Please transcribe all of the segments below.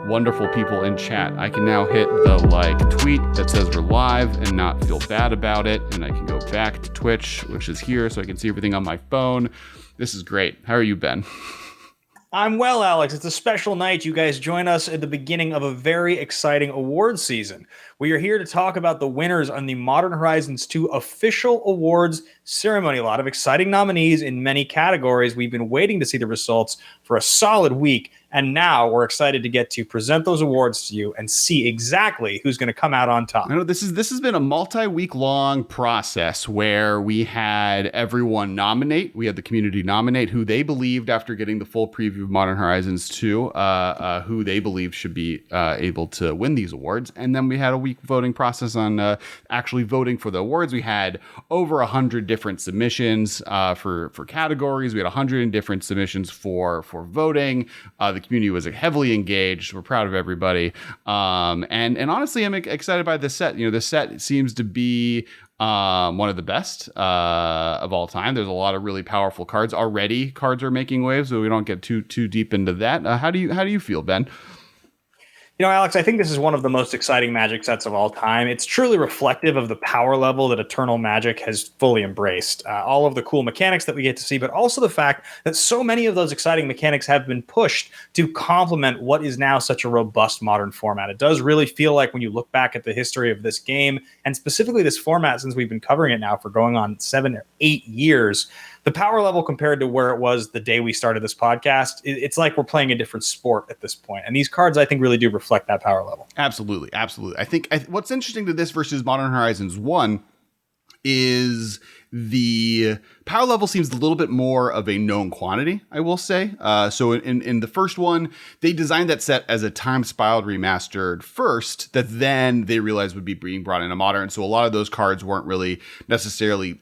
wonderful people in chat. I can now hit the like tweet that says we're live and not feel bad about it. And I can go back to Twitch, which is here, so I can see everything on my phone. This is great. How are you, Ben? I'm well, Alex. It's a special night. You guys join us at the beginning of a very exciting awards season. We are here to talk about the winners on the Modern Horizons 2 official awards ceremony. A lot of exciting nominees in many categories. We've been waiting to see the results for a solid week, and now we're excited to get to present those awards to you and see exactly who's going to come out on top. I know this has been a multi-week long process where we had everyone nominate. We had the community nominate who they believed, after getting the full preview of Modern Horizons 2, who they believed should be able to win these awards. And then we had a week voting process on actually voting for the awards. We had over 100 different submissions for categories. We had 100 different submissions for voting. The community was heavily engaged. We're proud of everybody. And honestly, I'm excited by this set. You know, this set seems to be one of the best of all time. There's a lot of really powerful cards already. Cards are making waves, so we don't get too deep into that. How do you feel, Ben? You know, Alex, I think this is one of the most exciting Magic sets of all time. It's truly reflective of the power level that Eternal Magic has fully embraced. All of the cool mechanics that we get to see, but also the fact that so many of those exciting mechanics have been pushed to complement what is now such a robust modern format. It does really feel like, when you look back at the history of this game, and specifically this format, since we've been covering it now for going on 7 or 8 years, the power level compared to where it was the day we started this podcast, it's like we're playing a different sport at this point. And these cards, I think, really do reflect that power level. Absolutely. Absolutely. I think what's interesting to this versus Modern Horizons 1 is the power level seems a little bit more of a known quantity, I will say. So in the first one, they designed that set as a time-spiraled remastered first that then they realized would be being brought into Modern. So a lot of those cards weren't really necessarily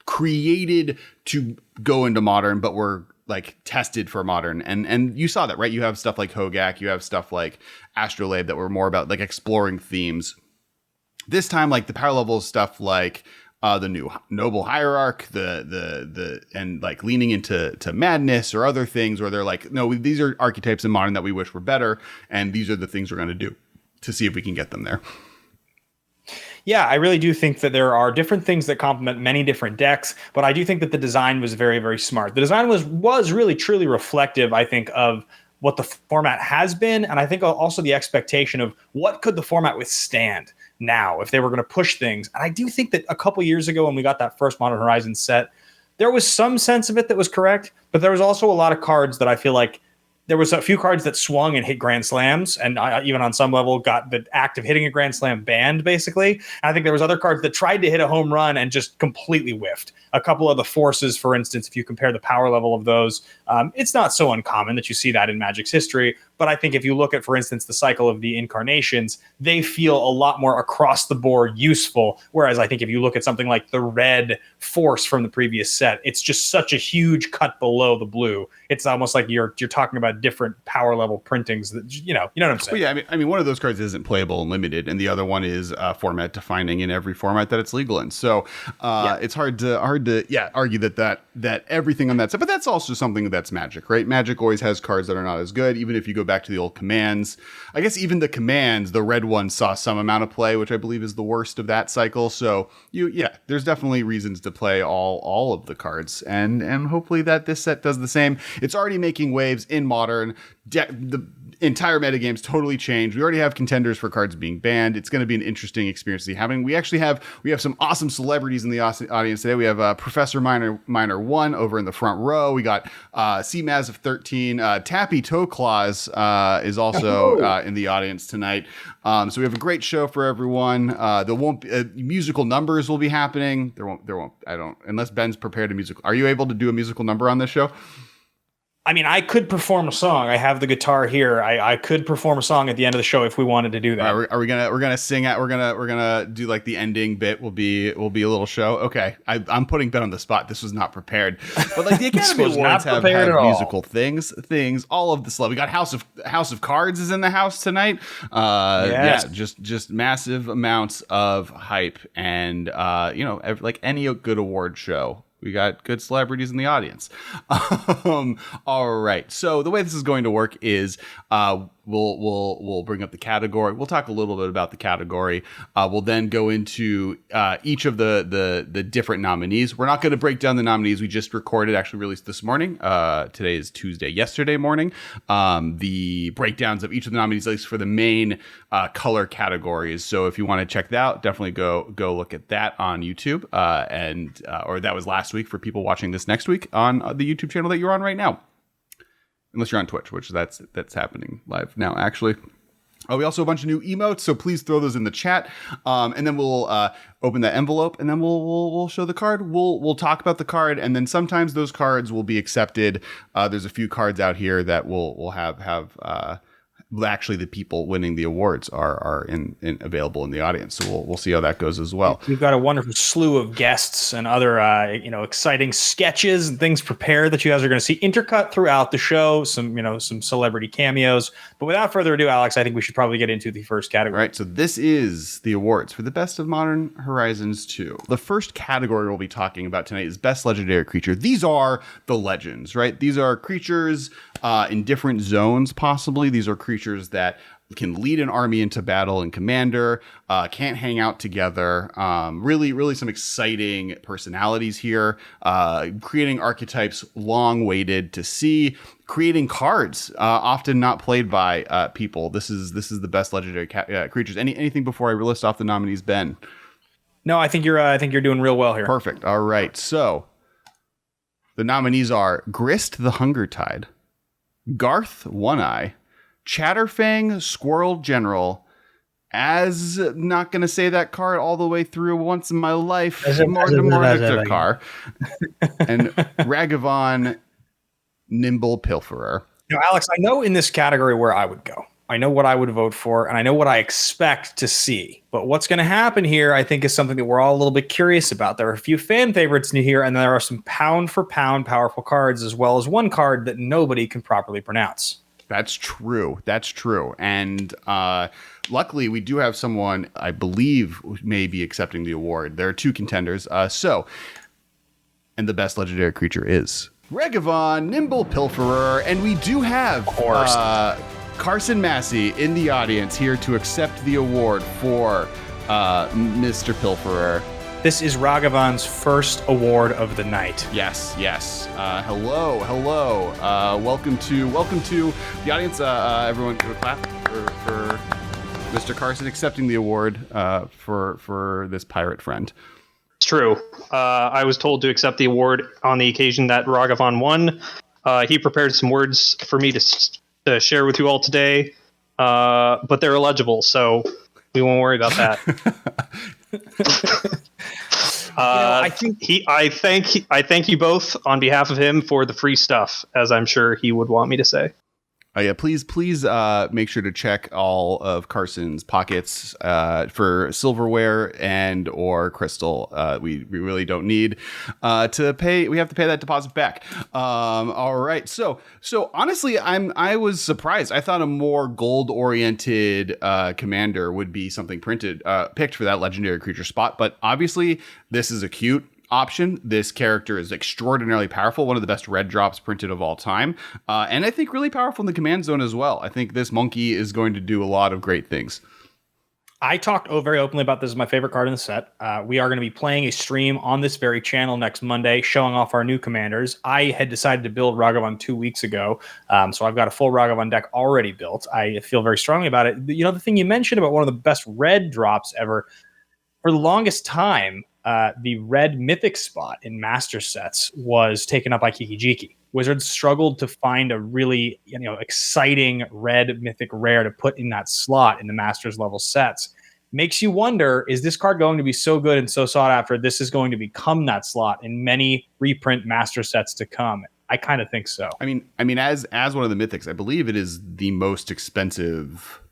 created to go into Modern, but were like tested for Modern. And you saw that, right? You have stuff like Hogak, you have stuff like Astrolabe that were more about like exploring themes. This time, like the power level stuff like the new Noble Hierarch, the and like leaning into madness or other things where they're like, no, these are archetypes in Modern that we wish were better, and these are the things we're going to do to see if we can get them there. Yeah, I really do think that there are different things that complement many different decks, but I do think that the design was very, very smart. The design was really, truly reflective, I think, of what the format has been, and I think also the expectation of what could the format withstand now if they were going to push things. And I do think that a couple years ago when we got that first Modern Horizons set, there was some sense of it that was correct, but there was also a lot of cards that I feel like there was a few cards that swung and hit Grand Slams, and I, even on some level, got the act of hitting a Grand Slam banned, basically. And I think there was other cards that tried to hit a home run and just completely whiffed. A couple of the forces, for instance, if you compare the power level of those, it's not so uncommon that you see that in Magic's history. But I think if you look at, for instance, the cycle of the incarnations, they feel a lot more across the board useful. Whereas I think if you look at something like the red force from the previous set, it's just such a huge cut below the blue. It's almost like you're talking about different power level printings that, you know what I'm saying? Well, yeah, I mean, one of those cards isn't playable and limited, and the other one is format defining in every format that it's legal in. So it's hard to argue that everything on that set, but that's also something that's Magic, right? Magic always has cards that are not as good, even if you go back to the old commands. I guess even the commands, the red one saw some amount of play, which I believe is the worst of that cycle. So there's definitely reasons to play all of the cards, and hopefully that this set does the same. It's already making waves in Modern. The entire metagame's totally changed. We already have contenders for cards being banned. It's going to be an interesting experience to be having. We actually have some awesome celebrities in the audience today. We have Professor Minor 1 over in the front row. We got CMAZ of 13. Tappy Toe Claws is also in the audience tonight. So we have a great show for everyone. There won't be, musical numbers will be happening. There won't. I don't, unless Ben's prepared a musical. Are you able to do a musical number on this show? I mean, I could perform a song. I have the guitar here. I could perform a song at the end of the show if we wanted to do that. Are we gonna sing it? We're gonna do like the ending bit. Will be a little show. Okay, I'm putting Ben on the spot. This was not prepared. But like the Academy Awards have musical things. All of the stuff. We got House of Cards is in the house tonight. Yes. Yeah, just massive amounts of hype, and like any good award show. We got good celebrities in the audience. All right. So the way this is going to work is we'll bring up the category. We'll talk a little bit about the category. We'll then go into each of the different nominees. We're not going to break down the nominees. We just recorded, actually released this morning. Today is Tuesday. Yesterday morning, the breakdowns of each of the nominees, at least for the main color categories. So if you want to check that out, definitely go look at that on YouTube. Or that was last week for people watching this next week on the YouTube channel that you're on right now. Unless you're on Twitch, which that's happening live now, actually. We also have a bunch of new emotes, so please throw those in the chat. And then we'll open that envelope, and then we'll show the card. We'll talk about the card, and then sometimes those cards will be accepted. There's a few cards out here that we'll have actually the people winning the awards are in available in the audience, so we'll see how that goes as well. We've got a wonderful slew of guests and other exciting sketches and things prepared that you guys are going to see intercut throughout the show. Some celebrity cameos. But without further ado, Alex, I think we should probably get into the first category. All right, so this is the awards for the Best of Modern Horizons 2. The first category we'll be talking about tonight is Best Legendary Creature. These are the legends, right? These are creatures in different zones, possibly. These are creatures that can lead an army into battle and Commander, can't hang out together. Really some exciting personalities here. Creating archetypes long waited to see. Creating cards often not played by people. This is the best legendary creatures. Anything before I list off the nominees, Ben? No, I think you're doing real well here. Perfect. All right. So the nominees are Grist the Hunger Tide, Garth One Eye, Chatterfang Squirrel General, as not going to say that card all the way through once in my life, Mordekar, and Ragavan Nimble Pilferer. Now, Alex, I know in this category where I would go. I know what I would vote for, and I know what I expect to see. But what's going to happen here, I think, is something that we're all a little bit curious about. There are a few fan favorites in here, and there are some pound-for-pound powerful cards, as well as one card that nobody can properly pronounce. That's true. And luckily, we do have someone, I believe, may be accepting the award. There are two contenders. And the best legendary creature is Ragavan Nimble Pilferer. And we do have Carson Massey in the audience here to accept the award for Mr. Pilferer. This is Ragavan's first award of the night. Yes. Hello. Welcome to the audience. Everyone, give a clap for Mr. Carson accepting the award for this pirate friend. It's true. I was told to accept the award on the occasion that Ragavan won. He prepared some words for me to share with you all today, but they're illegible, so we won't worry about that. I thank you both on behalf of him for the free stuff, as I'm sure he would want me to say. Yeah, please make sure to check all of Carson's pockets for silverware and or crystal. We really don't need to pay. We have to pay that deposit back. All right. So honestly, I was surprised. I thought a more gold oriented commander would be something picked for that legendary creature spot. But obviously, this is a cute option. This character is extraordinarily powerful, one of the best red drops printed of all time, and I think really powerful in the command zone as well. I think this monkey is going to do a lot of great things. I talked very openly about this as my favorite card in the set. We are going to be playing a stream on this very channel next Monday, showing off our new commanders. I had decided to build Ragavan 2 weeks ago, so I've got a full Ragavan deck already built. I feel very strongly about it. You know, the thing you mentioned about one of the best red drops ever, for the longest time, the red mythic spot in master sets was taken up by Kiki-Jiki. Wizards struggled to find a really exciting red mythic rare to put in that slot in the masters level sets. Makes you wonder, is this card going to be so good and so sought after this is going to become that slot in many reprint master sets to come? I kind of think so. I mean, as one of the mythics, I believe it is the most expensive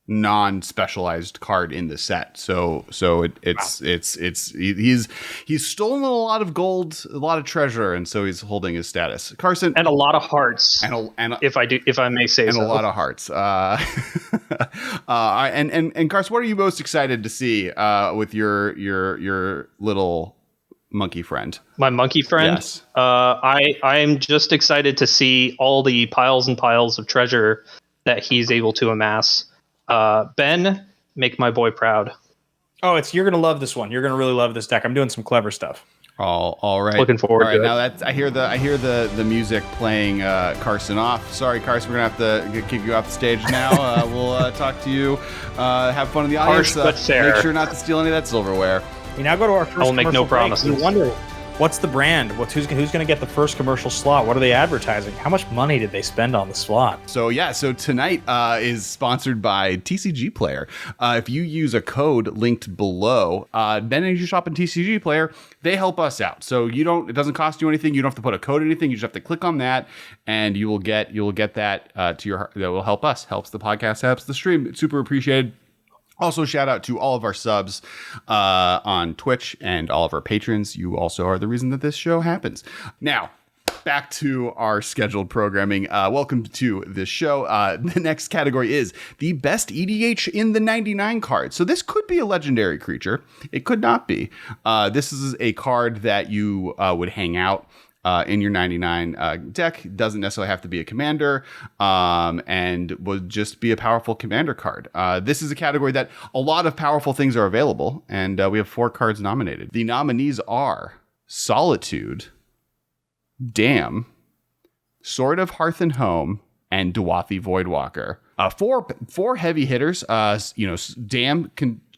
non-specialized card in the set. So he's stolen a lot of gold, a lot of treasure, and so he's holding his status. Carson, and a lot of hearts, and if I may say, and so. A lot of hearts. And Carson, what are you most excited to see with your little monkey friend? My monkey friend. Yes. I am just excited to see all the piles and piles of treasure that he's able to amass. Ben, make my boy proud. Oh, you're gonna love this one. You're gonna really love this deck. I'm doing some clever stuff. All right. Looking forward to it. Now I hear the music playing Carson off. Sorry, Carson, we're gonna have to kick you off the stage now. We'll talk to you. Have fun in the audience. Harsh but fair. Make sure not to steal any of that silverware. We now go to our first. I will make no commercial break. promises. You wonder what's the brand? Who's going to get the first commercial slot? What are they advertising? How much money did they spend on the slot? So tonight is sponsored by TCG Player. If you use a code linked below, then as you shop in TCG Player, they help us out. So it doesn't cost you anything. You don't have to put a code or anything. You just have to click on that, and you will get that that will help us, helps the podcast, helps the stream. It's super appreciated. Also, shout out to all of our subs on Twitch and all of our patrons. You also are the reason that this show happens. Now, back to our scheduled programming. Welcome to this show. The next category is the best EDH in the 99 card. So this could be a legendary creature. It could not be. This is a card that you would hang out in your 99 deck. Doesn't necessarily have to be a commander, and would just be a powerful commander card. This is a category that a lot of powerful things are available, and we have 4 cards nominated. The nominees are Solitude, Dam, Sword of Hearth and Home, and Dwathi Voidwalker. Four heavy hitters. Dam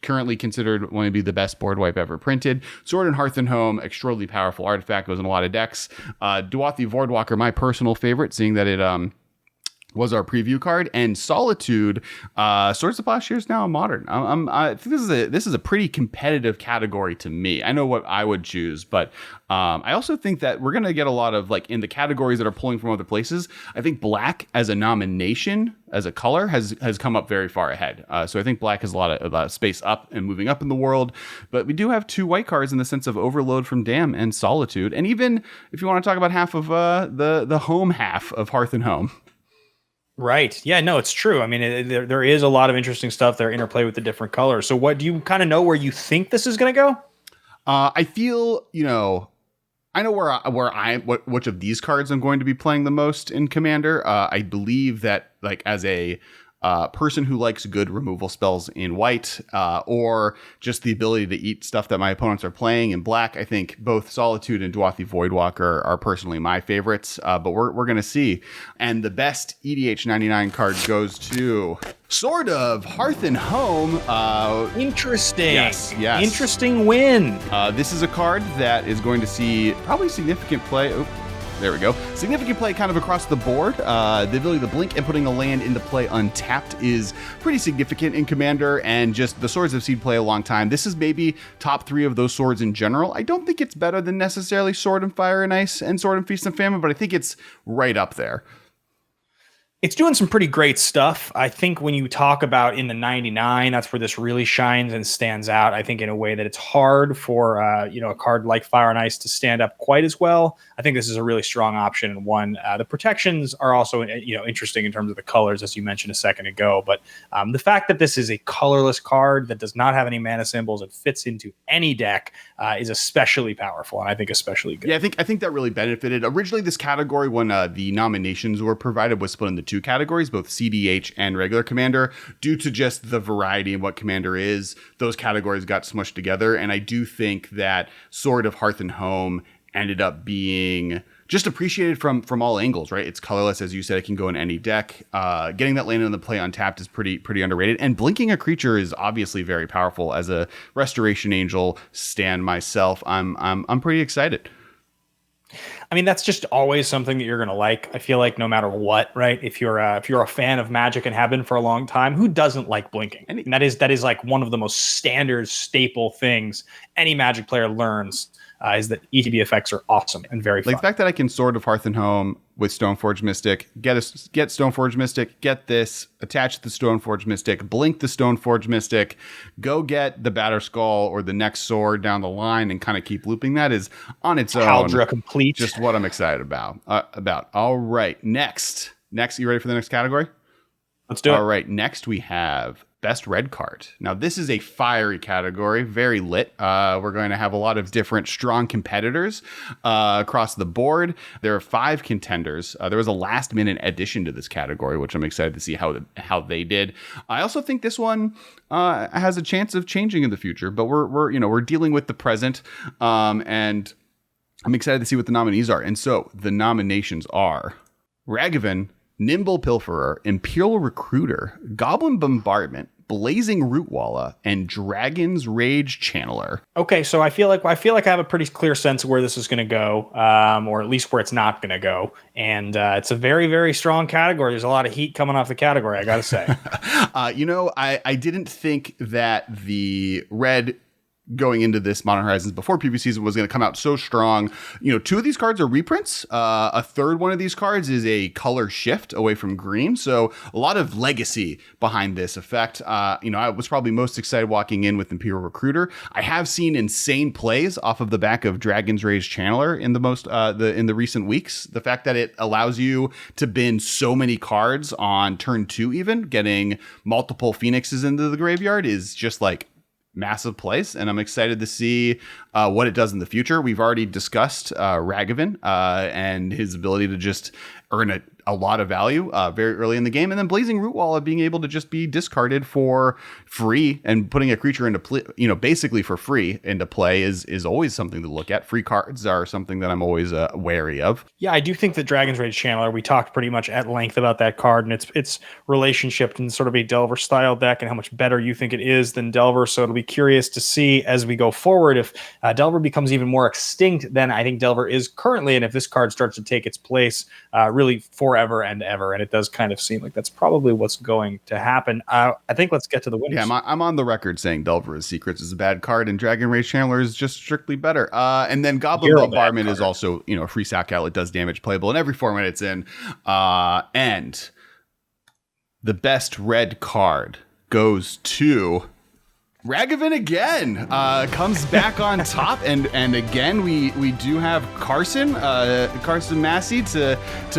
currently considered one to be the best board wipe ever printed. Sword and Hearth and Home, extraordinarily powerful artifact, goes in a lot of decks. Dwathi Voidwalker, my personal favorite, seeing that it was our preview card. And Solitude, Swords of Plowshare is now a modern. I think this is a pretty competitive category to me. I know what I would choose, but I also think that we're gonna get a lot of, like, in the categories that are pulling from other places. I think black as a nomination, as a color, has come up very far ahead. So I think black has a lot of space up and moving up in the world. But we do have 2 white cards in the sense of Overload from Dam and Solitude. And even if you want to talk about half of the home half of Hearth and Home. Right. Yeah, no, it's true. I mean, there is a lot of interesting stuff there, interplay with the different colors. So what do you kind of know where you think this is going to go? I feel, I know which of these cards I'm going to be playing the most in Commander. I believe that, like, as a person who likes good removal spells in white, or just the ability to eat stuff that my opponents are playing in black, I think both Solitude and Dwathi Voidwalker are personally my favorites. But we're gonna see. And the best EDH 99 card goes to Sword of Hearth and Home. Interesting. Yes. Interesting win. This is a card that is going to see probably significant play. There we go. Significant play kind of across the board. The ability to blink and putting a land into play untapped is pretty significant in Commander, and just the swords have seen play a long time. This is maybe top 3 of those swords in general. I don't think it's better than necessarily Sword and Fire and Ice and Sword and Feast and Famine, but I think it's right up there. It's doing some pretty great stuff. I think when you talk about in the 99, that's where this really shines and stands out. I think in a way that it's hard for a card like Fire and Ice to stand up quite as well. I think this is a really strong option. And one, the protections are also interesting in terms of the colors, as you mentioned a second ago. But the fact that this is a colorless card that does not have any mana symbols and fits into any deck is especially powerful, and I think especially good. Yeah, I think that really benefited. Originally, this category, when the nominations were provided, was split into 2 categories, both CDH and regular Commander. Due to just the variety of what Commander is, those categories got smushed together, and I do think that Sword of Hearth and Home ended up being just appreciated from all angles, right? It's colorless, as you said. It can go in any deck. Getting that land in the play untapped is pretty underrated, and blinking a creature is obviously very powerful. As a Restoration Angel stan myself, I'm pretty excited. I mean, that's just always something that you're going to like. I feel like no matter what, right? If you're a fan of Magic and have been for a long time, who doesn't like blinking? And that is like one of the most standard staple things any Magic player learns. Is that ETB effects are awesome and very fun. Like the fact that I can Sword of Hearth and Home with Stoneforge Mystic, get Stoneforge Mystic, get this, attach the Stoneforge Mystic, blink the Stoneforge Mystic, go get the Batterskull or the next sword down the line, and kind of keep looping. That is on its own. Haldra complete. Just what I'm excited about. All right, next, you ready for the next category? Let's do it. All right, next we have Best red card. Now, this is a fiery category, very lit. We're going to have a lot of different strong competitors across the board. There are 5 contenders. There was a last-minute addition to this category, which I'm excited to see how they did. I also think this one has a chance of changing in the future, but we're dealing with the present, and I'm excited to see what the nominees are. And so the nominations are Ragavan, Nimble Pilferer, Imperial Recruiter, Goblin Bombardment, Blazing Rootwalla, and Dragon's Rage Channeler. Okay, so I feel like I have a pretty clear sense of where this is going to go, or at least where it's not going to go. And it's a very, very strong category. There's a lot of heat coming off the category, I got to say. I didn't think that the red going into this Modern Horizons before previous season was going to come out so strong. 2 of these cards are reprints. A third one of these cards is a color shift away from green. So a lot of legacy behind this effect. I was probably most excited walking in with Imperial Recruiter. I have seen insane plays off of the back of Dragon's Rage Channeler in the recent weeks. The fact that it allows you to bin so many cards on turn 2, even getting multiple Phoenixes into the graveyard is just like massive place, and I'm excited to see what it does in the future. We've already discussed Ragavan and his ability to just earn a lot of value very early in the game, and then Blazing Rootwalla being able to just be discarded for free and putting a creature into play, basically for free into play is always something to look at. Free cards are something that I'm always wary of. Yeah, I do think that Dragon's Rage Channeler, we talked pretty much at length about that card and its relationship in sort of a Delver style deck and how much better you think it is than Delver. So it'll be curious to see as we go forward if Delver becomes even more extinct than I think Delver is currently, and if this card starts to take its place really forever and ever. And it does kind of seem like that's probably what's going to happen. I think let's get to the winners. Yeah, I'm on the record saying Delver Secrets is a bad card and Dragon Rage Channeler is just strictly better. And then Goblin Bombardment is also, a free sack outlet, does damage, playable in every format it's in. And the best red card goes to Ragavan again, comes back on top, and again we do have Carson Massey to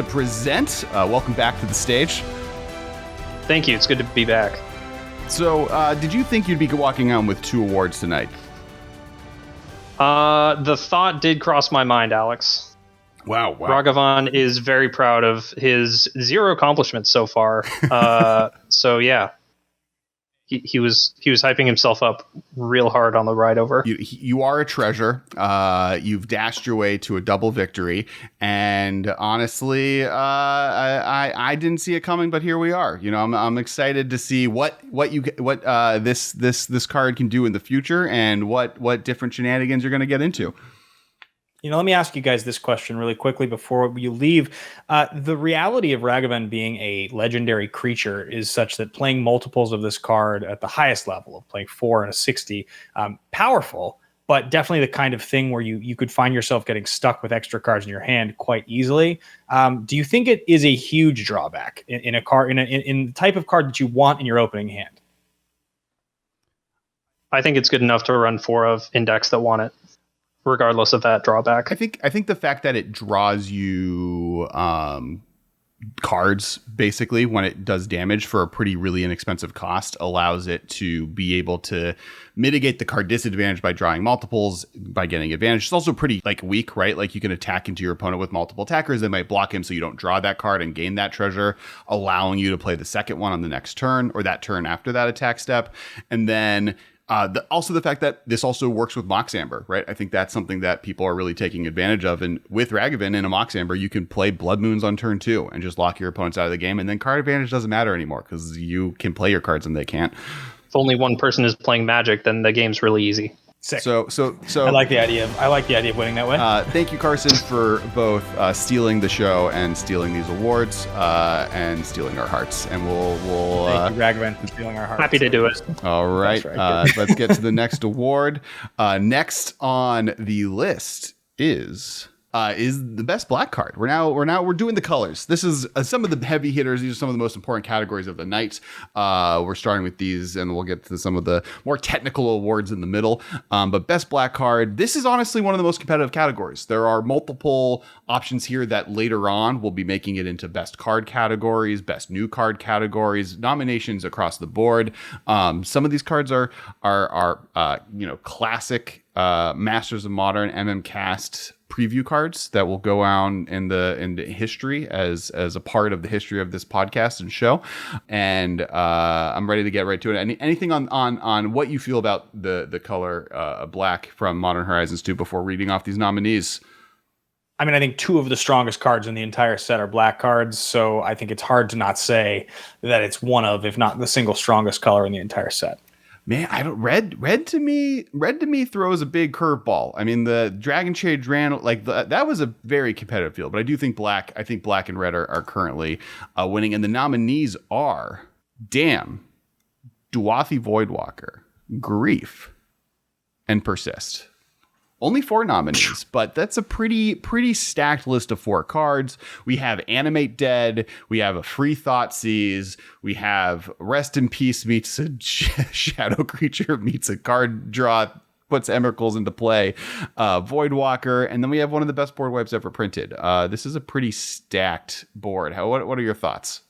present. Welcome back to the stage. Thank you. It's good to be back. So, did you think you'd be walking on with 2 awards tonight? The thought did cross my mind, Alex. Wow. Ragavan is very proud of his 0 accomplishments so far. So yeah. He was hyping himself up real hard on the ride over. You are a treasure. You've dashed your way to a double victory, and honestly, I didn't see it coming, but here we are. I'm excited to see what this card can do in the future, and what different shenanigans you're going to get into. Let me ask you guys this question really quickly before you leave. The reality of Ragavan being a legendary creature is such that playing multiples of this card at the highest level of playing 4 and a 60, powerful, but definitely the kind of thing where you could find yourself getting stuck with extra cards in your hand quite easily. Do you think it is a huge drawback in a card in the type of card that you want in your opening hand? I think it's good enough to run 4 of in decks that want it, regardless of that drawback. I think the fact that it draws you cards basically when it does damage for a really inexpensive cost allows it to be able to mitigate the card disadvantage by drawing multiples, by getting advantage. It's also pretty weak, right? You can attack into your opponent with multiple attackers. They might block him so you don't draw that card and gain that treasure, allowing you to play the second one on the next turn or that turn after that attack step. And then also the fact that this also works with Mox Amber, right? I think that's something that people are really taking advantage of. And with Ragavan in a Mox Amber, you can play Blood Moons on turn 2 and just lock your opponents out of the game. And then card advantage doesn't matter anymore because you can play your cards and they can't. If only one person is playing Magic, then the game's really easy. Sick. So I like the idea of winning that way. Thank you, Carson, for both stealing the show and stealing these awards and stealing our hearts. And we'll thank you, Ragavan, for stealing our hearts. Happy to do it. All right, let's get to the next award. Next on the list is is the best black card. We're doing the colors. This is some of the heavy hitters. These are some of the most important categories of the night. We're starting with these, and we'll get to some of the more technical awards in the middle. But best black card. This is honestly one of the most competitive categories. There are multiple options here that later on will be making it into best card categories, best new card categories, nominations across the board. Some of these cards are classic Masters of Modern MMcast preview cards that will go on into history as a part of the history of this podcast and show. And I'm ready to get right to it. Anything on what you feel about the color black from Modern Horizons 2 before reading off these nominees? I mean, I think two of the strongest cards in the entire set are black cards, so I think it's hard to not say that it's one of, if not the single strongest color in the entire set. Man, red to me throws a big curveball. I mean, the Dragon Shade ran that was a very competitive field, but I do think black and red are currently winning, and the nominees are Damn, Duathi Voidwalker, Grief, and Persist. Only 4 nominees, but that's a pretty stacked list of 4 cards. We have Animate Dead, we have a Free Thoughtseize, we have Rest in Peace meets a Shadow Creature meets a card draw, puts Emrakul's into play, Voidwalker, and then we have one of the best board wipes ever printed. This is a pretty stacked board. What are your thoughts?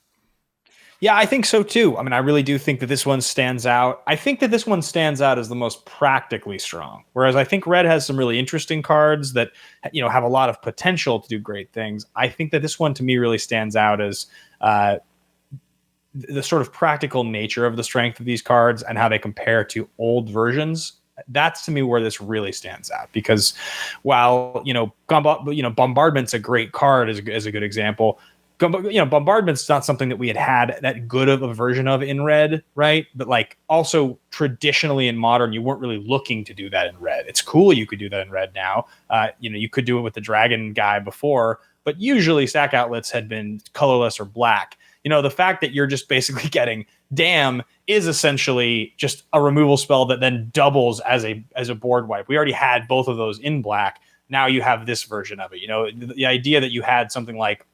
Yeah, I think so too. I mean, I really do think that this one stands out. I think that this one stands out as the most practically strong. Whereas I think red has some really interesting cards that, have a lot of potential to do great things. I think that this one to me really stands out as the sort of practical nature of the strength of these cards and how they compare to old versions. That's to me where this really stands out, because while, Bombardment's a great card as a good example. Bombardment's not something that we had that good of a version of in red, right? But also traditionally in modern, you weren't really looking to do that in red. It's cool you could do that in red now. You could do it with the dragon guy before, but usually stack outlets had been colorless or black. The fact that you're just basically getting Damn is essentially just a removal spell that then doubles as a board wipe. We already had both of those in black. Now you have this version of it. The idea that you had something like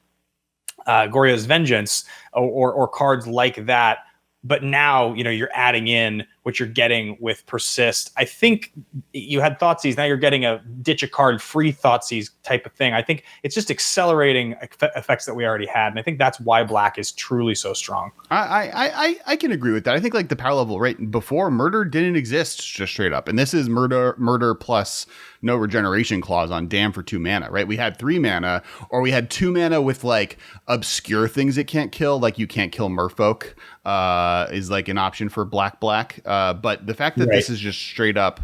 Gorya's Vengeance or cards like that, but now you're adding in what you're getting with Persist. I think you had Thoughtseize, now you're getting a ditch a card free Thoughtseize type of thing. I think it's just accelerating effects that we already had, and I think that's why black is truly so strong. I can agree with that. I think the power level right before Murder didn't exist just straight up, and this is murder plus no regeneration clause on Damn for 2 mana, right? We had 3 mana, or we had 2 mana with obscure things it can't kill, you can't kill Merfolk is an option for black. But the fact that this is just straight up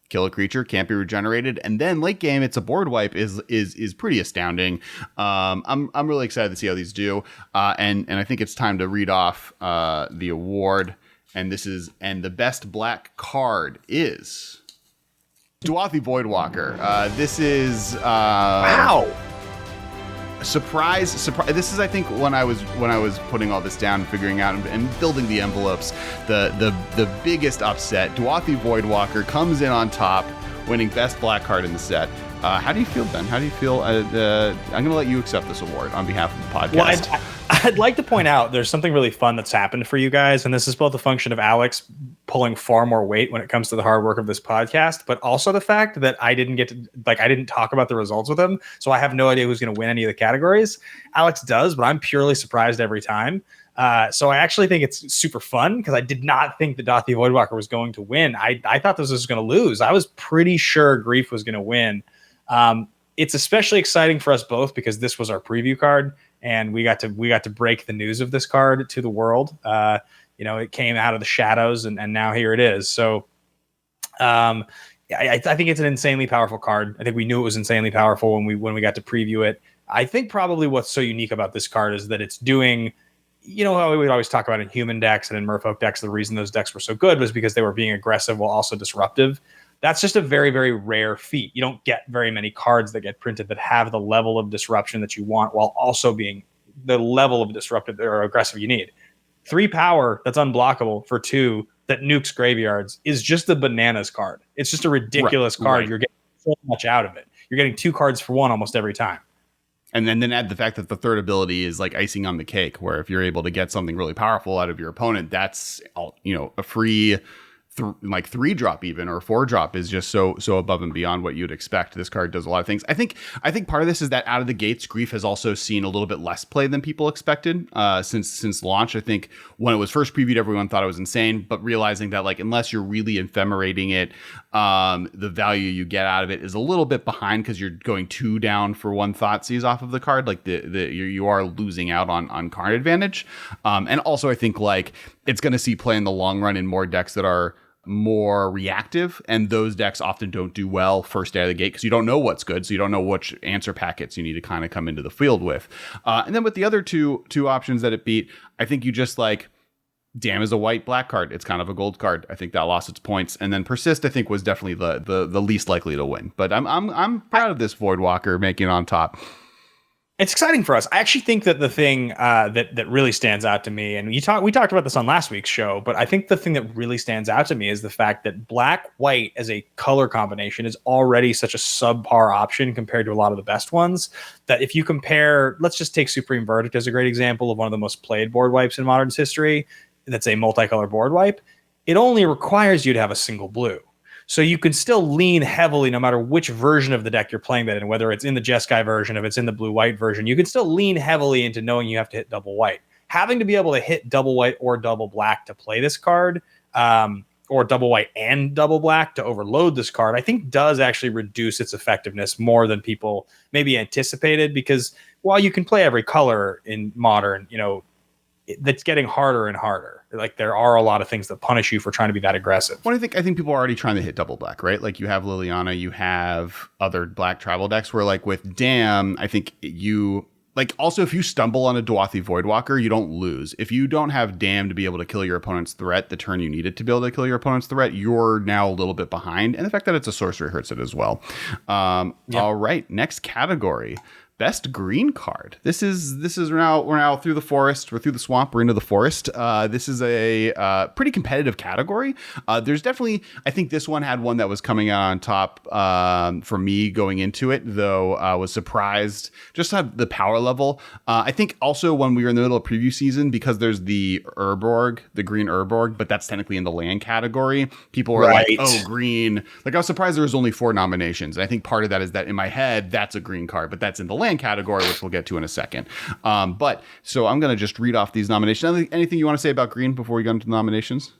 kill a creature, can't be regenerated, and then late game it's a board wipe is pretty astounding. I'm really excited to see how these do, and I think it's time to read off the award. And the best black card is Duathi Voidwalker. This is wow. Surprise. This is, I think, when I was putting all this down and figuring out and building the envelopes, the biggest upset. Duathi Voidwalker comes in on top, winning best black card in the set. How do you feel, Ben? How do you feel? I'm going to let you accept this award on behalf of the podcast. Well, I'd like to point out there's something really fun that's happened for you guys, and this is both a function of Alex pulling far more weight when it comes to the hard work of this podcast, but also the fact that I didn't talk about the results with him, so I have no idea who's going to win any of the categories. Alex does, but I'm purely surprised every time. So I actually think it's super fun because I did not think that Duathi Voidwalker was going to win. I thought this was going to lose. I was pretty sure Grief was going to win. It's especially exciting for us both because this was our preview card, and we got to break the news of this card to the world. It came out of the shadows, and now here it is. So I think it's an insanely powerful card. I think we knew it was insanely powerful when we got to preview it. I think probably what's so unique about this card is that it's doing, how we would always talk about in human decks and in Merfolk decks, the reason those decks were so good was because they were being aggressive while also disruptive. That's just a very, very rare feat. You don't get very many cards that get printed that have the level of disruption that you want while also being the level of disruptive or aggressive you need. 3 power that's unblockable for 2 that nukes graveyards is just a bananas card. It's just a ridiculous card. Right. You're getting so much out of it. you're getting 2 cards for 1 almost every time. And then add the fact that the third ability is like icing on the cake, where if you're able to get something really powerful out of your opponent, that's, a free 3-drop even, or 4-drop is just so above and beyond what you'd expect. This card does a lot of things. I think part of this is that out of the gates, Grief has also seen a little bit less play than people expected since launch. I think when it was first previewed, everyone thought it was insane, but realizing that like unless you're really ephemerating it, the value you get out of it is a little bit behind because you're going 2 down for 1 Thoughtseize off of the card. Like you are losing out on card advantage, and also I think like it's going to see play in the long run in more decks that are more reactive, and those decks often don't do well first out of the gate because you don't know what's good, so you don't know which answer packets you need to kind of come into the field with. And then with the other two options that it beat, I think you just like Damn is a white-black card. It's kind of a gold card. I think that lost its points, and then Persist I think was definitely the least likely to win. But I'm proud of this Voidwalker making it on top. It's exciting for us. I actually think that the thing that really stands out to me, and we talked about this on last week's show, but I think the thing that really stands out to me is the fact that black-white as a color combination is already such a subpar option compared to a lot of the best ones, that if you compare, let's just take Supreme Verdict as a great example of one of the most played board wipes in Modern's history, that's a multicolor board wipe, it only requires you to have a single blue. So you can still lean heavily no matter which version of the deck you're playing that in, whether it's in the Jeskai version, if it's in the blue-white version, you can still lean heavily into knowing you have to hit double white. Having to be able to hit double white or double black to play this card, or double white and double black to overload this card, I think does actually reduce its effectiveness more than people maybe anticipated, because while you can play every color in Modern, that's getting harder and harder. Like there are a lot of things that punish you for trying to be that aggressive. Well, I think people are already trying to hit double black, right? Like you have Liliana, you have other black tribal decks where like with Damn, I think you like also if you stumble on a Dwathi Voidwalker, you don't lose. If you don't have Damn to be able to kill your opponent's threat the turn you need it to be able to kill your opponent's threat, you're now a little bit behind. And the fact that it's a sorcery hurts it as well. Yep. All right, next category. Best green card. This is we're now through the forest. We're through the swamp. We're into the forest. This is a pretty competitive category. There's definitely, I think this one had one that was coming out on top for me going into it, though I was surprised just at the power level. I think also when we were in the middle of preview season, because there's the Urborg, the green Urborg, but that's technically in the land category. People were like, oh, green. Like I was surprised there was only 4 nominations. And I think part of that is that in my head, that's a green card, but that's in the land category, which we'll get to in a second. But so I'm going to just read off these nominations. Anything you want to say about green before we go into the nominations?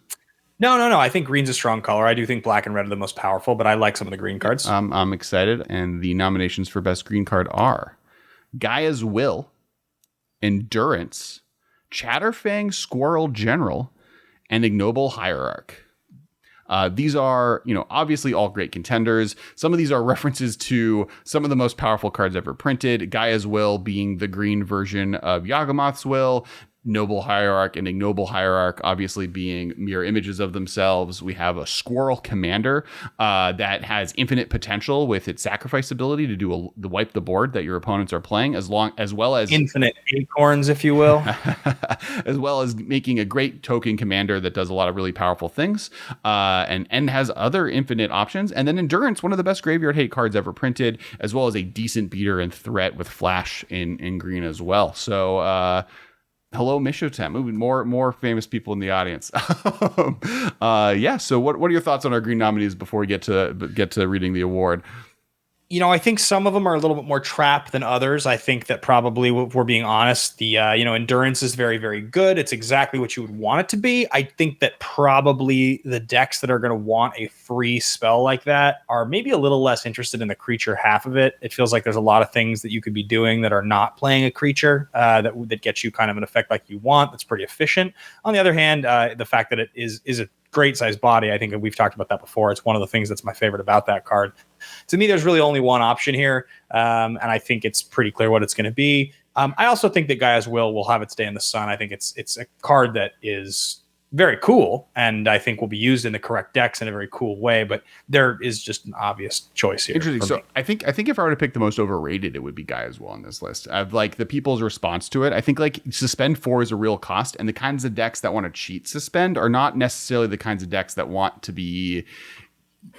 No. I think green's a strong color. I do think black and red are the most powerful, but I like some of the green cards. I'm excited. And the nominations for best green card are Gaia's Will, Endurance, Chatterfang Squirrel General, and Ignoble Hierarch. These are, obviously all great contenders. Some of these are references to some of the most powerful cards ever printed. Gaia's Will being the green version of Yawgmoth's Will. Noble Hierarch and Ignoble Hierarch obviously being mirror images of themselves. We have a Squirrel Commander that has infinite potential with its sacrifice ability to do the wipe the board that your opponents are playing, as well as infinite acorns, if you will, as well as making a great token commander that does a lot of really powerful things, and has other infinite options. And then Endurance, one of the best graveyard hate cards ever printed, as well as a decent beater and threat with flash in green as well. So hello, Mishotem. More famous people in the audience. So what are your thoughts on our green nominees before we get to reading the award? I think some of them are a little bit more trap than others. I think that probably, if we're being honest, the Endurance is very, very good. It's exactly what you would want it to be. I think that probably the decks that are going to want a free spell like that are maybe a little less interested in the creature half of it. It feels like there's a lot of things that you could be doing that are not playing a creature that gets you kind of an effect like you want. That's pretty efficient. On the other hand, the fact that it is a great sized body, I think we've talked about that before. It's one of the things that's my favorite about that card. To me, there's really only one option here, and I think it's pretty clear what it's going to be. I also think that Gaia's Will have its day in the sun. I think it's a card that is very cool, and I think will be used in the correct decks in a very cool way, but there is just an obvious choice here. Interesting. So I think if I were to pick the most overrated, it would be Gaia's Will on this list. I've like the people's response to it. I think like Suspend 4 is a real cost, and the kinds of decks that want to cheat Suspend are not necessarily the kinds of decks that want to be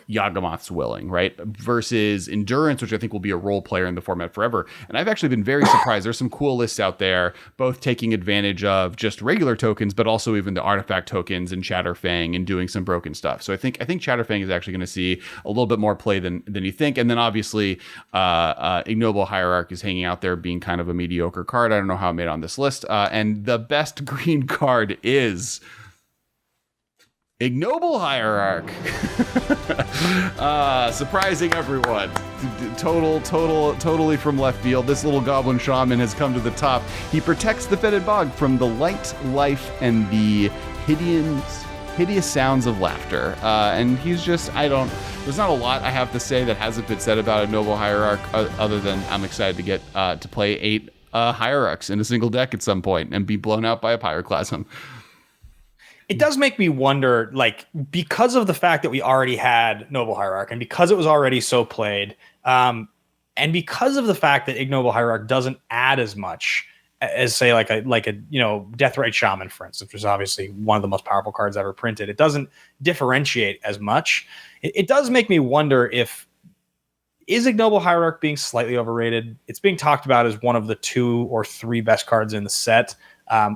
Yawgmoth's willing, right? Versus Endurance, which I think will be a role player in the format forever. And I've actually been very surprised. There's some cool lists out there, both taking advantage of just regular tokens, but also even the artifact tokens and Chatterfang and doing some broken stuff. So I think Chatterfang is actually going to see a little bit more play than you think. And then obviously Ignoble Hierarch is hanging out there being kind of a mediocre card. I don't know how it made on this list. And the best green card is Ignoble Hierarch. Surprising everyone. Totally from left field. This little goblin shaman has come to the top. He protects the fetid bog from the light, life, and the hideous sounds of laughter. And he's just, there's not a lot I have to say that hasn't been said about Ignoble Hierarch other than I'm excited to get to play 8 Hierarchs in a single deck at some point and be blown out by a Pyroclasm. It does make me wonder, like, because of the fact that we already had Noble Hierarch and because it was already so played, and because of the fact that Ignoble Hierarch doesn't add as much as, say, like a Deathrite Shaman, for instance, which is obviously one of the most powerful cards ever printed. It doesn't differentiate as much. It does make me wonder is Ignoble Hierarch being slightly overrated? It's being talked about as one of the 2 or 3 best cards in the set.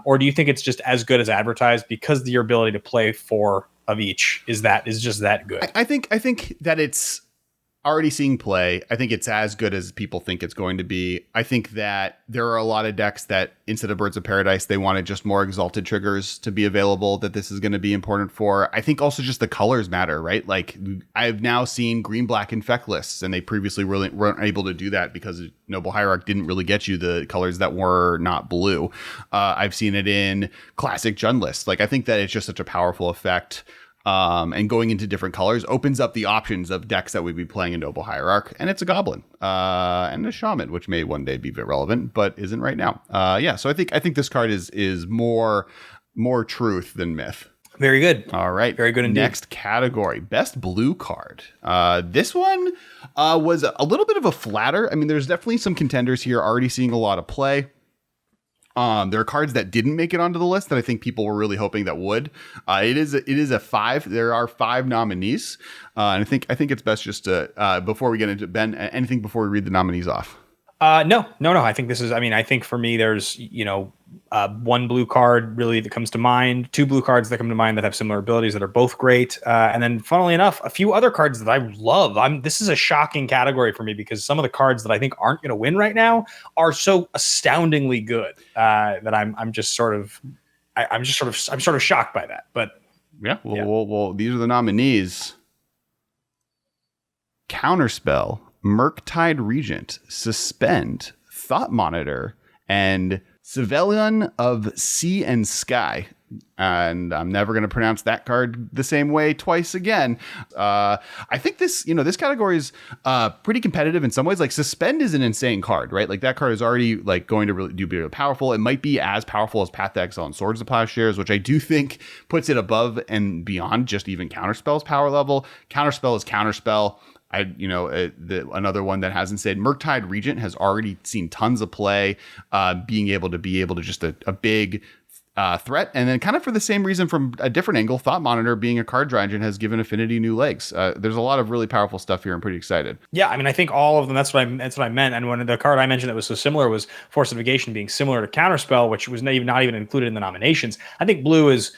Or do you think it's just as good as advertised because your ability to play 4 of each is just that good? I think that it's already seeing play. I think it's as good as people think it's going to be. I think that there are a lot of decks that instead of Birds of Paradise, they wanted just more exalted triggers to be available that this is going to be important for. I think also just the colors matter, right? Like I've now seen green, black, and Feck lists, and they previously really weren't able to do that because Noble Hierarch didn't really get you the colors that were not blue. I've seen it in classic Jund lists. Like I think that it's just such a powerful effect. And going into different colors opens up the options of decks that we'd be playing in Noble Hierarch, and it's a Goblin and a Shaman, which may one day be relevant, but isn't right now. So I think this card is more truth than myth. Very good. All right, very good indeed. Next category, best blue card. This one was a little bit of a flatter. I mean, there's definitely some contenders here already seeing a lot of play. There are cards that didn't make it onto the list that I think people were really hoping that would. It is a 5. There are 5 nominees, and I think it's best just to before we get into Ben, anything before we read the nominees off. No. I think this is. I mean, I think for me, there's one blue card really that comes to mind, 2 blue cards that come to mind that have similar abilities that are both great, and then funnily enough, a few other cards that I love. This is a shocking category for me because some of the cards that I think aren't going to win right now are so astoundingly good that I'm just sort of shocked by that. But yeah, well, these are the nominees: Counterspell, Murktide Regent, Suspend, Thought Monitor, and Civilian of Sea and Sky. And I'm never going to pronounce that card the same way twice again. I think this category is pretty competitive in some ways. Like Suspend is an insane card, right? Like that card is already like going to really be really powerful. It might be as powerful as Path to Exile and Swords of Plowshares, which I do think puts it above and beyond just even Counterspell's power level. Counterspell is Counterspell. Another one that hasn't said Murktide Regent has already seen tons of play, being able to just a big threat. And then kind of for the same reason from a different angle, Thought Monitor being a card draw engine has given Affinity new legs. There's a lot of really powerful stuff here. I'm pretty excited. Yeah, I mean, I think all of them, that's what I meant. And when the card I mentioned that was so similar was Force of Negation being similar to Counterspell, which was not even included in the nominations. I think blue is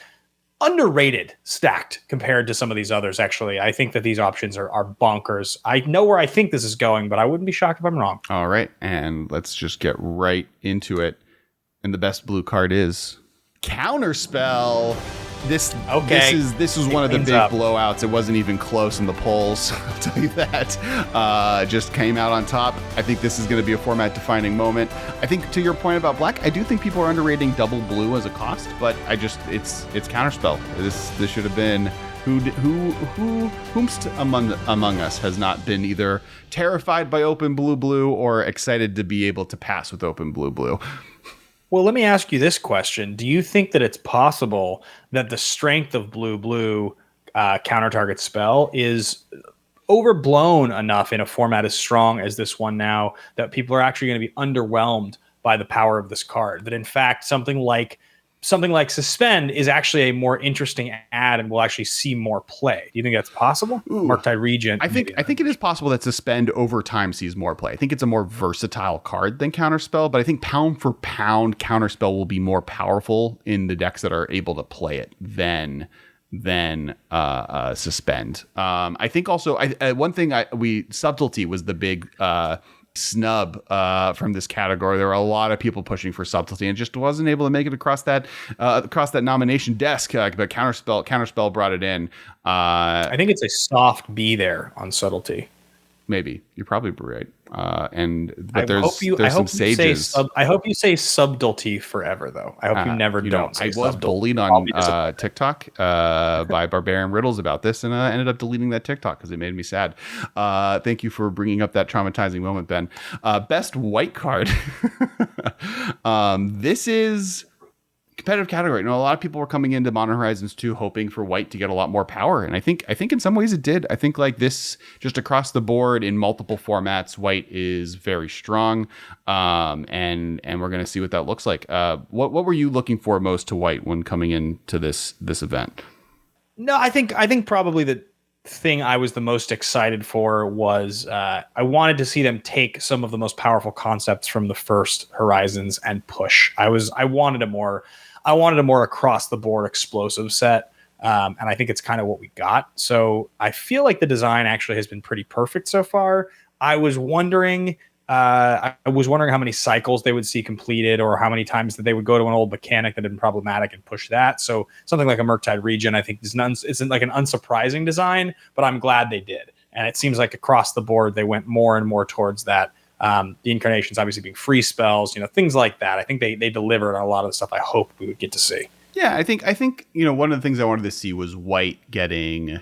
underrated stacked compared to some of these others. Actually, I think that these options are bonkers. I know where I think this is going, but I wouldn't be shocked if I'm wrong. All right, and let's just get right into it. And the best blue card is Counterspell. This is one of the big blowouts. It wasn't even close in the polls. I'll tell you that. Just came out on top. I think this is going to be a format defining moment. I think to your point about black, I do think people are underrating double blue as a cost, but it's Counterspell. This should have been whomst among us has not been either terrified by open blue or excited to be able to pass with open blue. Well, let me ask you this question. Do you think that it's possible that the strength of blue counter target spell is overblown enough in a format as strong as this one now that people are actually going to be underwhelmed by the power of this card? That in fact, something like something like Suspend is actually a more interesting ad and will actually see more play. Do you think that's possible? Murktide Regent. I think it is possible that Suspend over time sees more play. I think it's a more versatile card than Counterspell, but I think pound for pound, Counterspell will be more powerful in the decks that are able to play it than Suspend. I think also one thing Subtlety was the big snub from this category. There were a lot of people pushing for Subtlety and just wasn't able to make it across that nomination desk. But Counterspell brought it in. I think it's a soft B there on Subtlety. Maybe you're probably right. But I there's some sages. I hope you say Subtlety forever, though. I hope you never don't. Say I was bullied on TikTok by Barbarian Riddles about this, and I ended up deleting that TikTok because it made me sad. Thank you for bringing up that traumatizing moment, Ben. Best white card. This is competitive category. A lot of people were coming into Modern Horizons 2 hoping for white to get a lot more power, and I think in some ways it did. I think like this, just across the board in multiple formats, white is very strong, and we're going to see what that looks like. What were you looking for most to white when coming into this event? No, I think probably the thing I was the most excited for was I wanted to see them take some of the most powerful concepts from the first Horizons and push. I wanted a more across the board explosive set. And I think it's kind of what we got. So I feel like the design actually has been pretty perfect so far. I was wondering how many cycles they would see completed, or how many times that they would go to an old mechanic that had been problematic and push that. So something like a Murktide Regent, I think isn't like an unsurprising design, but I'm glad they did. And it seems like across the board, they went more and more towards that. The incarnations obviously being free spells, things like that. I think they delivered on a lot of the stuff I hoped we would get to see. Yeah, I think one of the things I wanted to see was white getting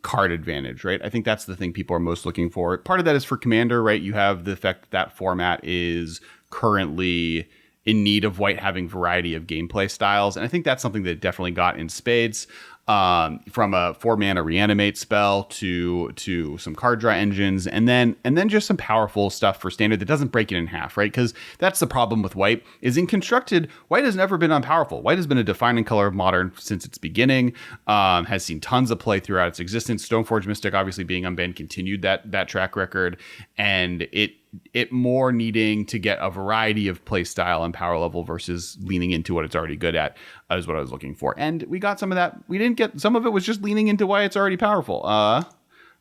card advantage, right? I think that's the thing people are most looking for. Part of that is for Commander, right? You have the fact that format is currently in need of white having variety of gameplay styles, and I think that's something that definitely got in spades. From a 4-mana reanimate spell to some card draw engines, and then just some powerful stuff for standard that doesn't break it in half, right? Because that's the problem with white, is in constructed, white has never been unpowerful. White has been a defining color of modern since its beginning, has seen tons of play throughout its existence. Stoneforge Mystic obviously being unbanned continued that track record, and it more needing to get a variety of play style and power level versus leaning into what it's already good at is what I was looking for. And we got some of that. We didn't get some of it, was just leaning into why it's already powerful.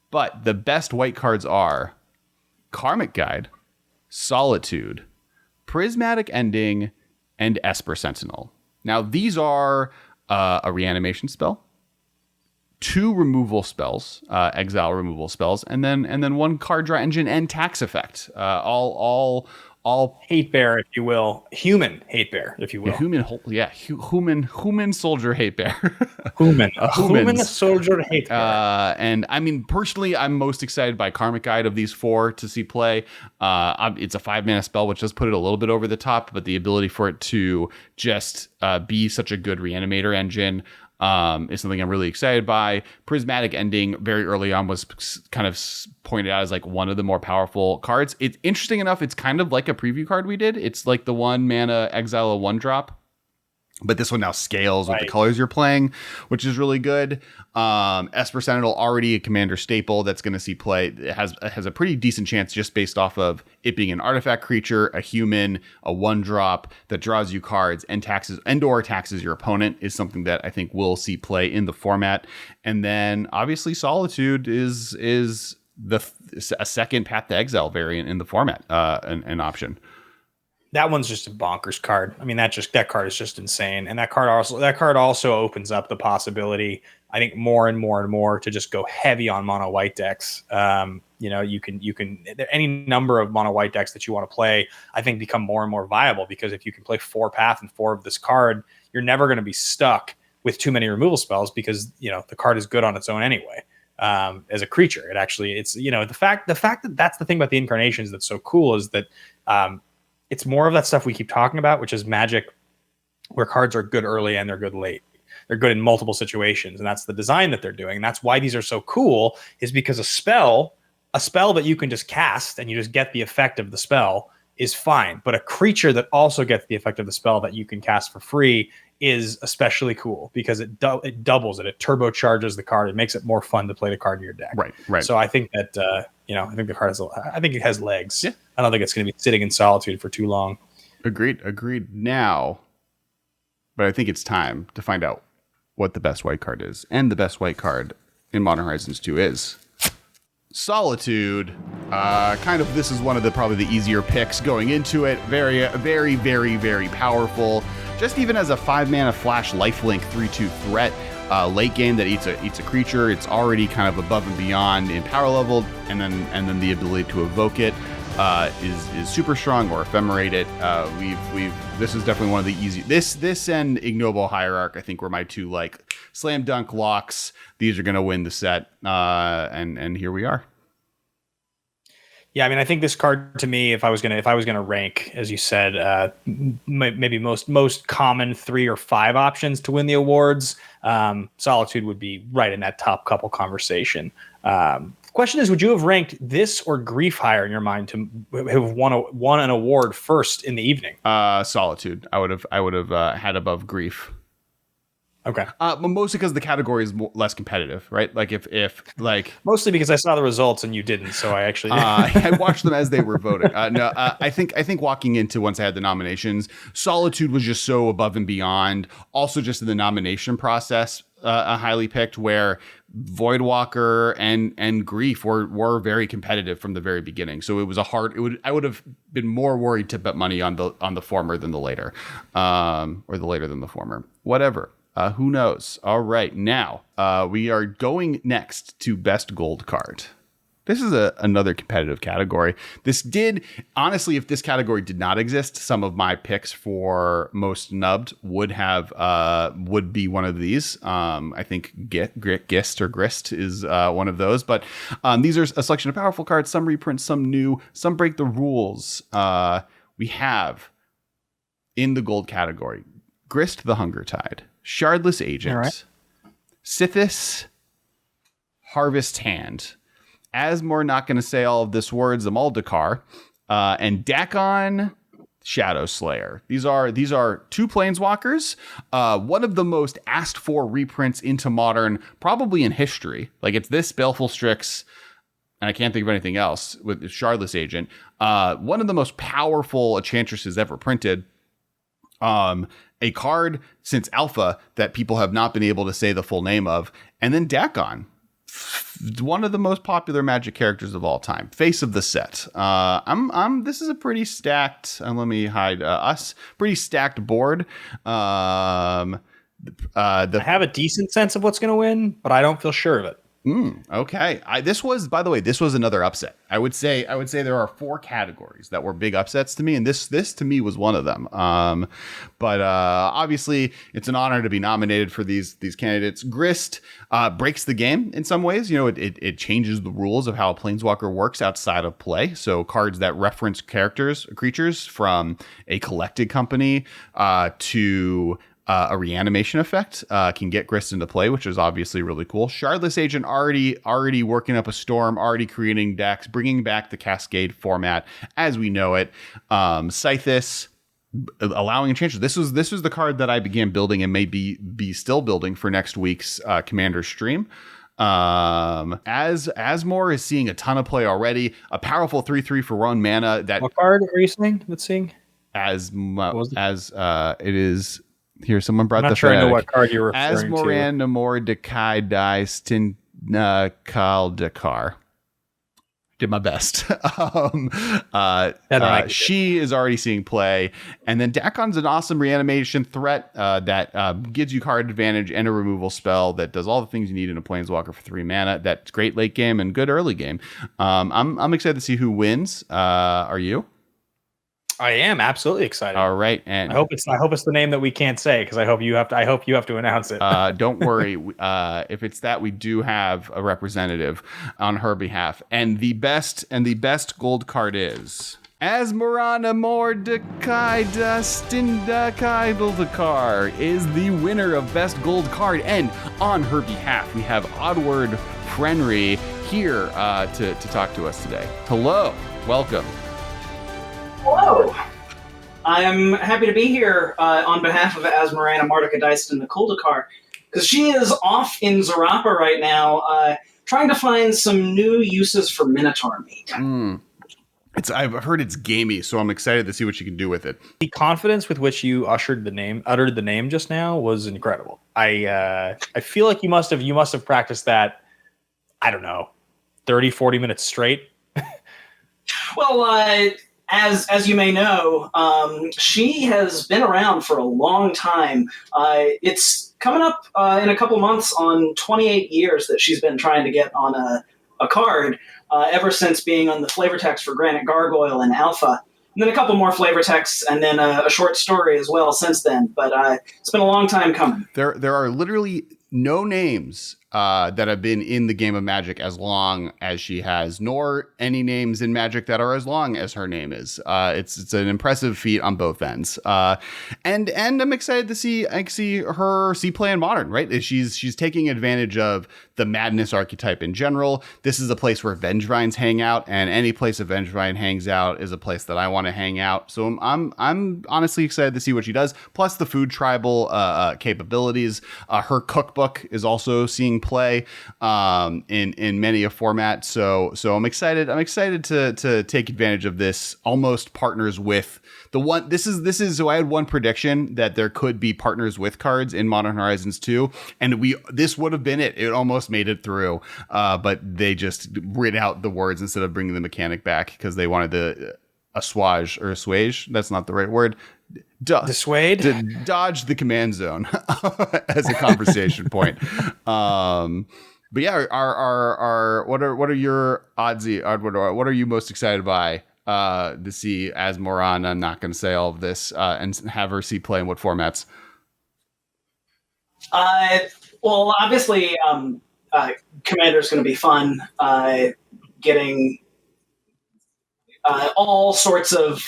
But the best white cards are Karmic Guide, Solitude, Prismatic Ending, and Esper Sentinel. Now, these are a reanimation spell, 2 removal spells, exile removal spells, and then 1 card draw engine and tax effect. All hate bear, if you will, human hate bear, if you will. Human soldier hate bear. Human soldier hate bear. And I mean, personally, I'm most excited by Karmic Guide of these 4 to see play. It's a 5-mana spell, which does put it a little bit over the top, but the ability for it to just be such a good reanimator engine is something I'm really excited by. Prismatic Ending very early on was kind of pointed out as like one of the more powerful cards. It's interesting enough. It's kind of like a preview card we did. It's like the 1-mana exile a 1-drop. But this one now scales with the colors you're playing, which is really good. Esper Sentinel, already a Commander staple that's going to see play. It has a pretty decent chance just based off of it being an artifact creature, a human, a 1-drop that draws you cards and or taxes your opponent, is something that I think will see play in the format. And then obviously Solitude is a second Path to Exile variant in the format, an option. That one's just a bonkers card. I mean, that card is just insane. And that card also opens up the possibility, I think, more and more to just go heavy on mono white decks. You can any number of mono white decks that you want to play, I think, become more and more viable, because if you can play 4 path and 4 of this card, you're never going to be stuck with too many removal spells, because the card is good on its own anyway. As a creature, it's the fact that that's the thing about the incarnations that's so cool, is that it's more of that stuff we keep talking about, which is Magic, where cards are good early and they're good late. They're good in multiple situations, and that's the design that they're doing. And that's why these are so cool, is because a spell that you can just cast and you just get the effect of the spell is fine. But a creature that also gets the effect of the spell that you can cast for free is especially cool because it doubles it. It turbocharges the card. It makes it more fun to play the card in your deck. Right. So I think that, I think the card I think it has legs. Yeah. I don't think it's going to be sitting in solitude for too long. Agreed. Now, but I think it's time to find out what the best white card is. And the best white card in Modern Horizons 2 is Solitude. This is one of probably the easier picks going into it. Very, very, very, very powerful. Just even as a 5-mana flash lifelink 3/2 threat, late game that eats a creature, it's already kind of above and beyond in power level, and then the ability to evoke it is super strong, or ephemerate it. This is definitely one of the easy. This and Ignoble Hierarch, I think, were my two slam dunk locks. These are going to win the set, and here we are. Yeah, I mean, I think this card to me, if I was gonna rank, as you said, maybe most common 3 or 5 options to win the awards, Solitude would be right in that top couple conversation. Question is, would you have ranked this or Grief higher in your mind to have won an award first in the evening? Solitude. I would have had above Grief. Okay. Mostly because the category is less competitive, right? Mostly because I saw the results and you didn't, so I actually I watched them as they were voting. I think walking into once I had the nominations, Solitude was just so above and beyond. Also, just in the nomination process, highly picked, where Voidwalker and Grief were very competitive from the very beginning. So it was I would have been more worried to bet money on the former than the later, or the later than the former. Whatever. Who knows? All right. Now, we are going next to Best Gold Card. This is another competitive category. Honestly, if this category did not exist, some of my picks for most snubbed would be one of these. I think Gist or Grist is one of those. But these are a selection of powerful cards. Some reprints, some new, some break the rules. We have, in the gold category, Grist the Hunger Tide, Shardless Agent, right. Sithis, Harvest Hand, Asmore, not going to say all of this words, Amaldakar, and Dakon, Shadow Slayer. These are 2 planeswalkers, one of the most asked for reprints into Modern, probably in history. It's this, Baleful Strix, and I can't think of anything else with Shardless Agent. One of the most powerful Enchantresses ever printed. A card since Alpha that people have not been able to say the full name of. And then Dakon, one of the most popular Magic characters of all time, face of the set. This is a pretty stacked, let me hide us, pretty stacked board. I have a decent sense of what's going to win, but I don't feel sure of it. Okay. This was another upset. I would say there are 4 categories that were big upsets to me, and this to me was one of them. But obviously it's an honor to be nominated for these candidates. Grist breaks the game in some ways. It changes the rules of how a planeswalker works outside of play. So cards that reference creatures from a collected company to a reanimation effect can get Grist into play, which is obviously really cool. Shardless Agent already working up a storm, already creating decks, bringing back the Cascade format as we know it. Sithis, allowing Enchantress. This was the card that I began building and may be still building for next week's Commander stream. As Asmore is seeing a ton of play already. A powerful 3/3 for 1 mana. What card are you saying? Let's see. It is. Here, someone brought I'm not the sure I know what card you're referring Asmoran to. Namor Dekai Dakar. Did my best. She is already seeing play. And then Dakon's an awesome reanimation threat that gives you card advantage and a removal spell that does all the things you need in a Planeswalker for 3 mana. That's great late game and good early game. I'm excited to see who wins. Are you? I am absolutely excited. All right, and I hope it's the name that we can't say, because I hope you have to announce it. Don't worry. If it's that, we do have a representative on her behalf, and the best gold card is Asmorana Mordecai Dustindakai Dakar is the winner of best gold card, and on her behalf, we have Oddward Frenry here to talk to us today. Hello, welcome. Hello. I'm happy to be here on behalf of Asmarana, Martika Deist, and Nicole Dakar, because she is off in Zarapa right now, trying to find some new uses for Minotaur meat. I've heard it's gamey, so I'm excited to see what you can do with it. The confidence with which you uttered the name just now was incredible. I feel like you must have practiced that, I don't know, 30, 40 minutes straight. Well, as you may know, she has been around for a long time. It's coming up in a couple months on 28 years that she's been trying to get on a card, ever since being on the flavor text for Granite Gargoyle and Alpha. And then a couple more flavor texts, and then a short story as well since then. But it's been a long time coming. There are literally no names that have been in the game of Magic as long as she has, nor any names in Magic that are as long as her name is. It's an impressive feat on both ends. And I'm excited to see her play in Modern, right? She's taking advantage of the madness archetype in general. This is a place where Vengevines hang out, and any place a Vengevine hangs out is a place that I want to hang out. So I'm honestly excited to see what she does. Plus the food tribal capabilities. Her cookbook is also seeing play in many a format. So I'm excited. I'm excited to take advantage of this. Almost partners with the one. This is so I had one prediction that there could be partners with cards in Modern Horizons 2, and this would have been it. It almost made it through, but they just read out the words instead of bringing the mechanic back because they wanted to assuage. That's not the right word. Dissuade? To dodge the command zone as a conversation point. But yeah, what are your oddsy? What are you most excited by to see Asmoran? I'm not going to say all of this and have her see play in what formats. Well, obviously, Commander's going to be fun. Getting all sorts of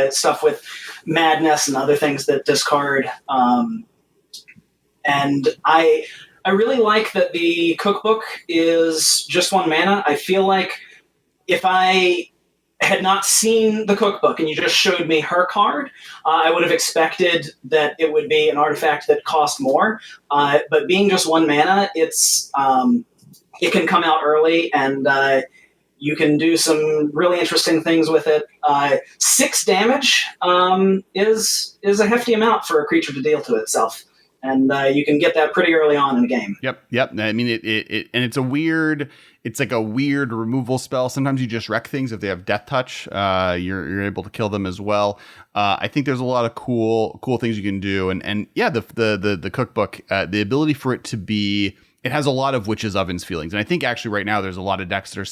stuff with madness and other things that discard. And I really like that the cookbook is just 1 mana. I feel like if I had not seen the cookbook and you just showed me her card, I would have expected that it would be an artifact that cost more. But being just 1 mana, it can come out early, and you can do some really interesting things with it. 6 damage is a hefty amount for a creature to deal to itself. And you can get that pretty early on in the game. Yep. I mean, it and it's like a weird removal spell. Sometimes you just wreck things if they have Death Touch. You're able to kill them as well. I think there's a lot of cool things you can do. And yeah, the cookbook, the ability for it to be. It has a lot of Witch's Ovens feelings. And I think actually right now there's a lot of decks that are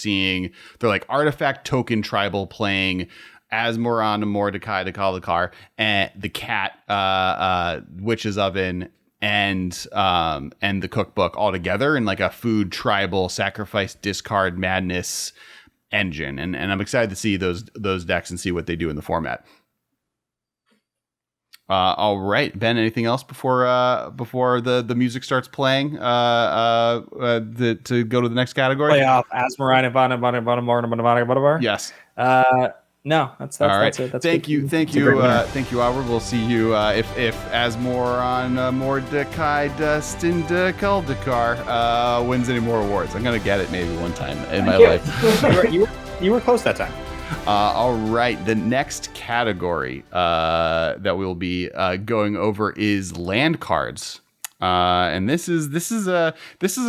they're like artifact token tribal playing Asmoran, Mordecai, the Kalakar, and the cat, Witch's Oven, and the cookbook all together in like a food tribal sacrifice discard madness engine. And I'm excited to see those decks and see what they do in the format. All right, Ben, anything else before the music starts playing to go to the next category? Play off Asmarana. Yes. No, that's all right. That's it. That's thank you, Albert. We'll see you if Asmoran Mordecai Dustin Kaldakar wins any more awards. I'm gonna get it maybe one time in my life. You were close that time. All right, the next category that we'll be going over is land cards. And this is a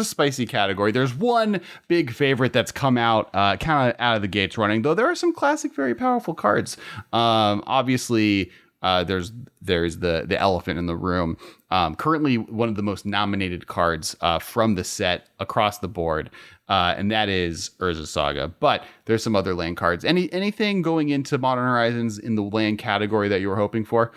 spicy category. There's one big favorite that's come out kind of out of the gates running, though there are some classic, very powerful cards. Obviously, there's the elephant in the room. Currently, one of the most nominated cards from the set across the board, and that is Urza Saga. But there's some other land cards. Anything going into Modern Horizons in the land category that you were hoping for?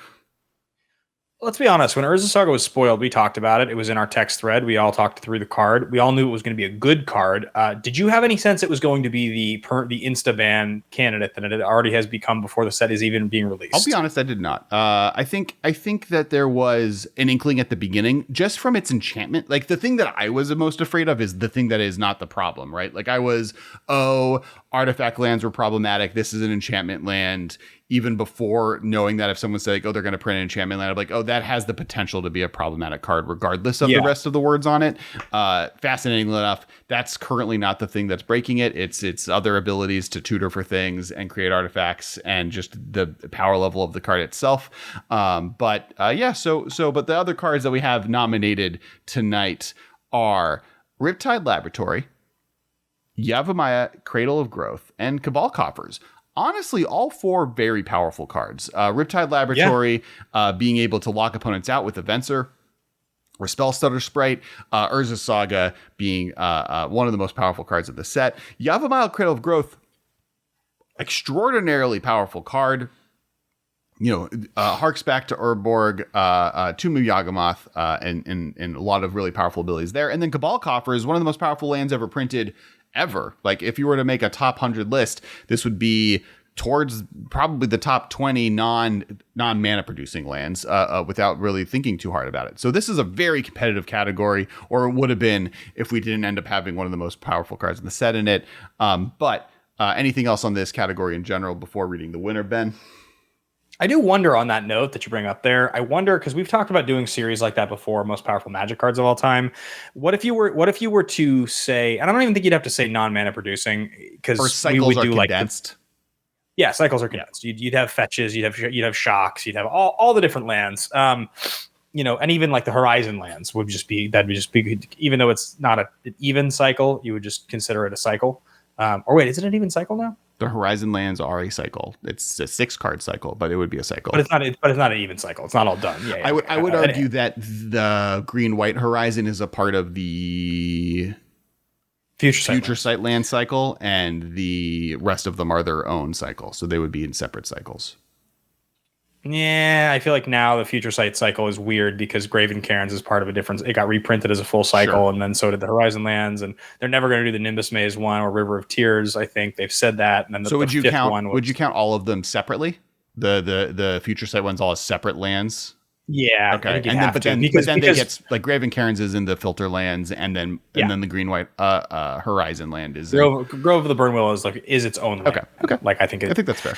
Let's be honest. When Urza Saga was spoiled, we talked about it. It was in our text thread. We all talked through the card. We all knew it was going to be a good card. Did you have any sense it was going to be the insta-ban candidate that it already has become before the set is even being released? I'll be honest, I did not. I think that there was an inkling at the beginning, just from its enchantment. Like, the thing that I was the most afraid of is the thing that is not the problem, right? Like, I was, artifact lands were problematic. This is an enchantment land. even before knowing that if someone said, like, oh, they're going to print an enchantment land, I'm like, oh, that has the potential to be a problematic card regardless of the rest of the words on it. Fascinating enough, that's currently not the thing that's breaking it. It's other abilities to tutor for things and create artifacts and just the power level of the card itself. But the other cards that we have nominated tonight are Riptide Laboratory, Yavimaya, Cradle of Growth, and Cabal Coffers. Honestly, all 4 very powerful cards. Riptide Laboratory being able to lock opponents out with Avencer or Spellstutter Sprite. Urza's Saga being one of the most powerful cards of the set. Yavimaya, Cradle of Growth, extraordinarily powerful card. Harks back to Urborg, Tomb of Yawgmoth, and a lot of really powerful abilities there. And then Cabal Coffer is one of the most powerful lands ever printed ever. Like, if you were to make a top 100 list, this would be towards probably the top 20 non-mana producing lands without really thinking too hard about it. So this is a very competitive category, or it would have been if we didn't end up having one of the most powerful cards in the set in it. But anything else on this category in general before reading the winner, Ben? I do wonder on that note that you bring up there. I wonder, because we've talked about doing series like that before, most powerful Magic cards of all time. What if you were to say, and I don't even think you'd have to say non-mana producing, because cycles we would are do condensed. Cycles are condensed. You'd have fetches, you'd have shocks, you'd have all the different lands. And even like the Horizon lands would just be even though it's not an even cycle, you would just consider it a cycle. Or wait, is it an even cycle now? The Horizon lands are a cycle. It's a 6-card cycle, but it would be a cycle. But it's not an even cycle. It's not all done. Yeah. I would argue that the Green-White Horizon is a part of the Future Sight land cycle, and the rest of them are their own cycle. So they would be in separate cycles. Yeah, I feel like now the Future Sight cycle is weird because Graven Cairns is part of a different. It got reprinted as a full cycle, and then so did the Horizon lands, and they're never going to do the Nimbus Maze one or River of Tears. I think they've said that. And then would you count all of them separately? The Future Sight ones all as separate lands? Yeah. Okay. But then they get like Graven Cairns is in the filter lands, and then the Green-White Horizon land is Grove of the Burnwell is its own land. Okay. Like I think that's fair.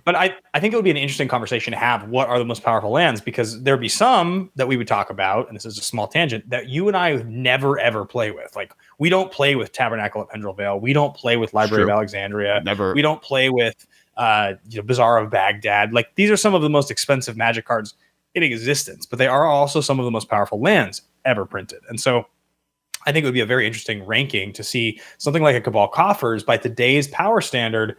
But I think it would be an interesting conversation to have. What are the most powerful lands? Because there'd be some that we would talk about, and this is a small tangent, that you and I would never ever play with. Like, we don't play with Tabernacle at Pendrell Vale. We don't play with Library of Alexandria. Never. We don't play with Bazaar of Baghdad. Like, these are some of the most expensive Magic cards in existence, but they are also some of the most powerful lands ever printed. And so I think it would be a very interesting ranking to see something like a Cabal Coffers by today's power standard.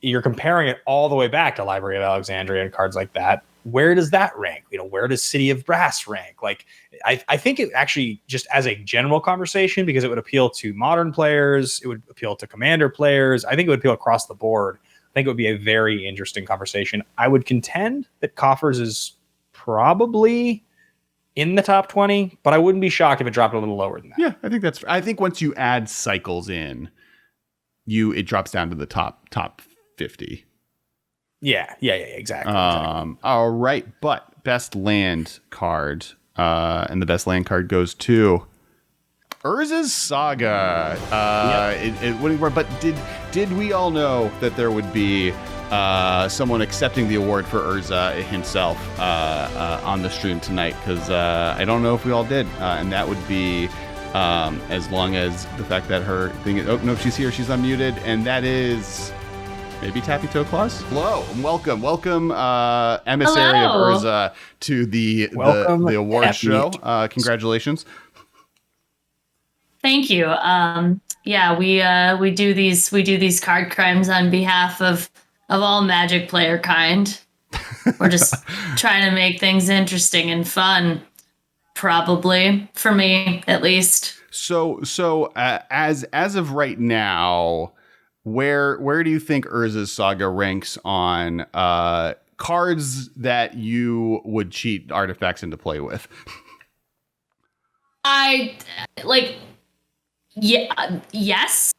You're comparing it all the way back to Library of Alexandria and cards like that. Where does that rank? Where does City of Brass rank? Like, I think it actually, just as a general conversation, because it would appeal to modern players, it would appeal to Commander players. I think it would appeal across the board. I think it would be a very interesting conversation. I would contend that Coffers is probably in the top 20, but I wouldn't be shocked if it dropped a little lower than that. Yeah, I think once you add cycles in, it drops down to the top 50. Yeah, exactly. All right, but best land card, and the best land card goes to Urza's Saga. It wouldn't work, but did we all know that there would be someone accepting the award for Urza himself on the stream tonight? Because I don't know if we all did, and that would be as long as the fact that her thing is, oh no, she's here, she's unmuted, and that is maybe Tappy Toe Claus. Hello and welcome emissary of Urza to the award Happy. show. Congratulations. Thank you. We do these card crimes on behalf of all Magic player kind. We're just trying to make things interesting and fun, probably for me at least. So as of right now, where do you think Urza's Saga ranks on cards that you would cheat artifacts into play with? Yes.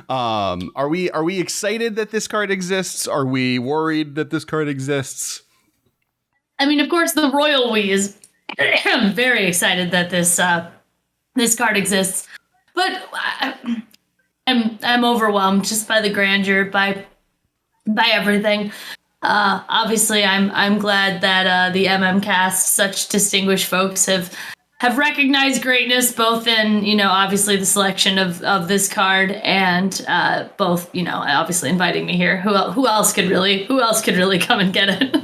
Are we excited that this card exists? Are we worried that this card exists? I mean, of course, the royal we is very excited that this card exists, but I'm overwhelmed just by the grandeur, by by everything. Obviously, I'm glad that the MMcast, such distinguished folks, have recognized greatness, both in obviously the selection of this card and both obviously inviting me here. Who else could really come and get it?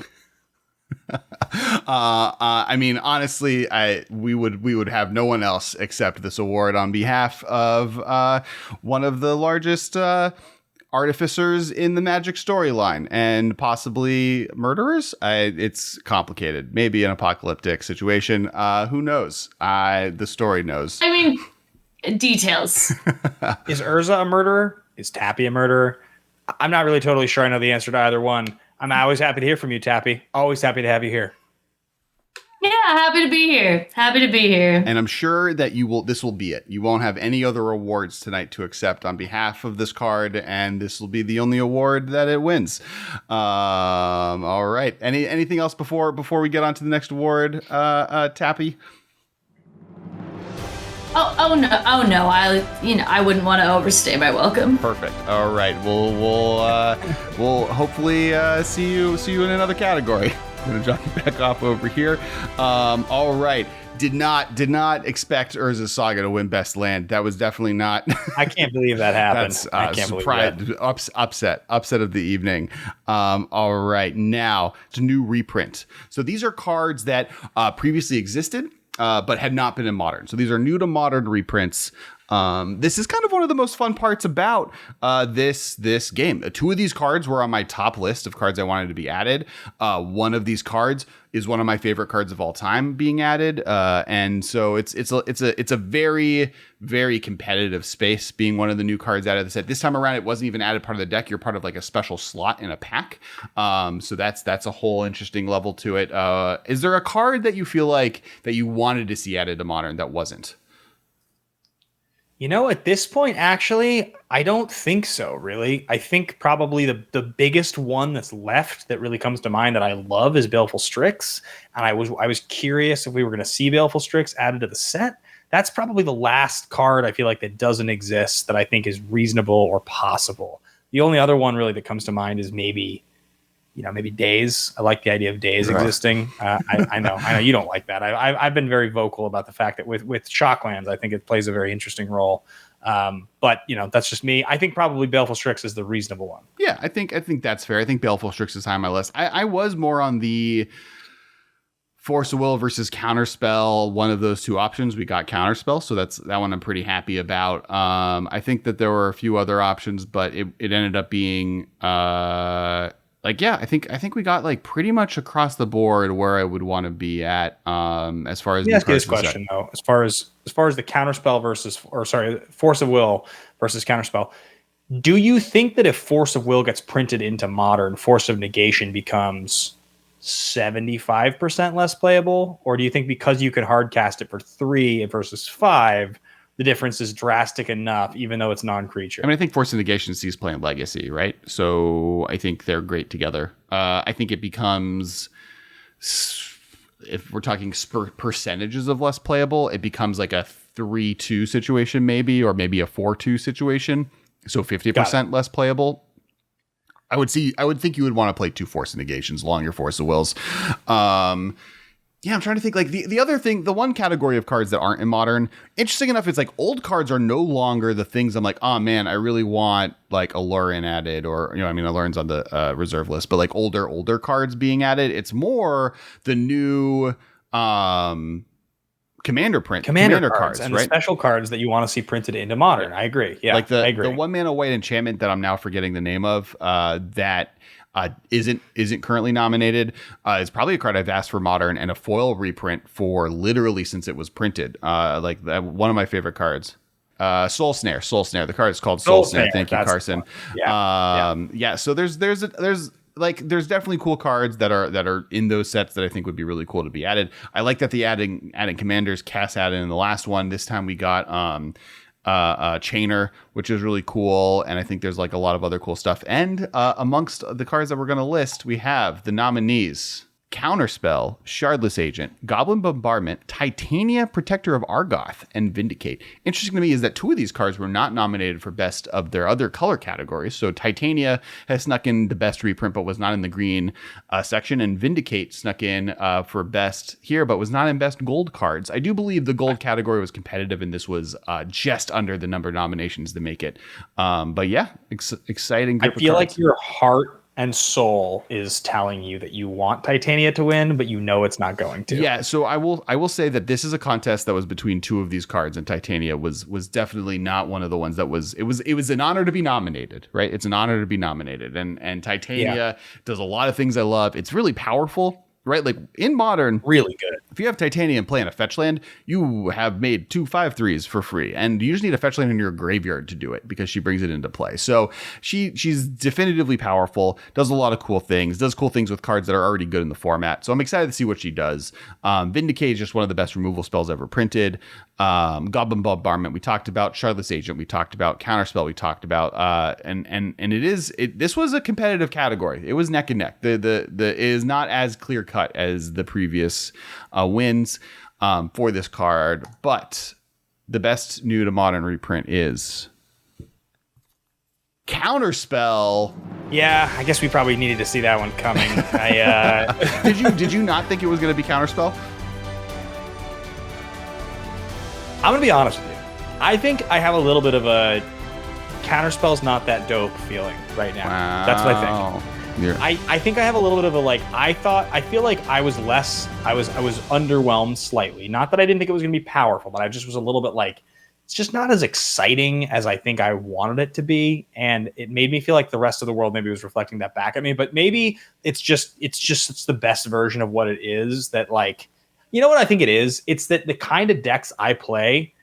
I mean, honestly, we would have no one else accept this award on behalf of one of the largest artificers in the Magic storyline and possibly murderers. It's complicated. Maybe an apocalyptic situation. Who knows? The story knows. I mean, details. Is Urza a murderer? Is Tappy a murderer? I'm not really totally sure I know the answer to either one. I'm always happy to hear from you, Tappy. Always happy to have you here. Yeah, happy to be here. Happy to be here. And I'm sure that this will be it. You won't have any other awards tonight to accept on behalf of this card, and this will be the only award that it wins. All right. Anything else before we get on to the next award, Tappy? Oh no! I wouldn't want to overstay my welcome. Perfect. All right. We'll hopefully see you in another category. I'm gonna drop you back off over here. All right. Did not expect Urza's Saga to win Best Land. That was definitely not. I can't believe that happened. I can't surprise, believe that. upset of the evening. All right, now it's a new reprint. So these are cards that previously existed, but had not been in Modern. So these are new to Modern reprints. This is kind of one of the most fun parts about this game. Two of these cards were on my top list of cards I wanted to be added. One of these cards is one of my favorite cards of all time being added, and so it's a very, very competitive space being one of the new cards out of the set. This time around, it wasn't even added part of the deck. You're part of like a special slot in a pack. So that's a whole interesting level to it. Is there a card that you feel like that you wanted to see added to Modern that wasn't? At this point, actually, I don't think so, really. I think probably the biggest one that's left that really comes to mind that I love is Baleful Strix. And I was curious if we were going to see Baleful Strix added to the set. That's probably the last card I feel like that doesn't exist that I think is reasonable or possible. The only other one really that comes to mind is maybe Days. I like the idea of Days existing. I know you don't like that. I've been very vocal about the fact that with Shocklands, I think it plays a very interesting role. But that's just me. I think probably Baleful Strix is the reasonable one. Yeah, I think that's fair. I think Baleful Strix is high on my list. I was more on the Force of Will versus Counterspell, one of those two options. We got Counterspell, so that one I'm pretty happy about. I think that there were a few other options, but it ended up being I think we got like pretty much across the board where I would want to be at as far as. Let me ask you this question though, as far as the Counterspell Force of Will versus Counterspell, do you think that if Force of Will gets printed into Modern, Force of Negation becomes 75% less playable, or do you think because you could hard cast it for 3 versus 5? The difference is drastic enough, even though it's non-creature. I mean, I think Force of Negation sees play in Legacy, right? So I think they're great together. I think it becomes, if we're talking percentages of less playable, it becomes like a 3-2 situation maybe, or maybe a 4-2 situation. So 50% less playable. I would think you would want to play 2 Force of Negations along your Force of Wills. Yeah, I'm trying to think like the other thing, the one category of cards that aren't in Modern, interesting enough, it's like old cards are no longer the things I'm like, oh man, I really want like Alurin added, or, Alurin's on the reserve list, but like older cards being added. It's more the new commander cards and right? The special cards that you want to see printed into Modern. I agree. Yeah, like I agree. The 1-mana white enchantment that I'm now forgetting the name of, that isn't currently nominated. It's probably a card I've asked for Modern and a foil reprint for literally since it was printed. One of my favorite cards. Soul Snare. The card is called Soul Snare. Thank you, Carson. Yeah. So there's definitely cool cards that are in those sets that I think would be really cool to be added. I like that the adding commanders. Kess added in the last one. This time we got Chainer, which is really cool, and I think there's like a lot of other cool stuff. And amongst the cards that we're going to list, we have the nominees Counterspell, Shardless Agent, Goblin Bombardment, Titania, Protector of Argoth, and Vindicate. Interesting to me is that 2 of these cards were not nominated for best of their other color categories. So Titania has snuck in the best reprint, but was not in the green section, and Vindicate snuck in for best here, but was not in best gold cards. I do believe the gold category was competitive, and this was just under the number of nominations to make it. But yeah, exciting group I feel of cards. like your heart and soul is telling you that you want Titania to win, but you know it's not going to. Yeah, so I will say that this is a contest that was between 2 of these cards, and Titania was definitely not one of the ones that was. It was an honor to be nominated, right? It's an honor to be nominated, and Titania does a lot of things I love. It's really powerful, right? Like in Modern, Really good. if you have Titania and play in a fetch land, you have made 2 5/3s for free, and you just need a fetch land in your graveyard to do it because she brings it into play. So she's definitively powerful, does a lot of cool things, does cool things with cards that are already good in the format. So I'm excited to see what she does. Vindicate is just one of the best removal spells ever printed. Goblin Bombardment we talked about, Shardless Agent we talked about, Counterspell we talked about, and this was a competitive category. It was neck and neck. The it is not as clear cut as the previous wins for this card, but the best new to Modern reprint is Counterspell. Yeah, I guess we probably needed to see that one coming. Did you not think it was going to be Counterspell? I'm going to be honest with you. I think I have a little bit of a Counterspell's not that dope feeling right now. Wow. That's what I think. I think I have a little bit of a I feel like I was underwhelmed slightly. Not that I didn't think it was going to be powerful, but I just was a little bit it's just not as exciting as I think I wanted it to be. And it made me feel like the rest of the world maybe was reflecting that back at me, but maybe it's the best version of what it is that you know what I think it is? It's that the kind of decks I play,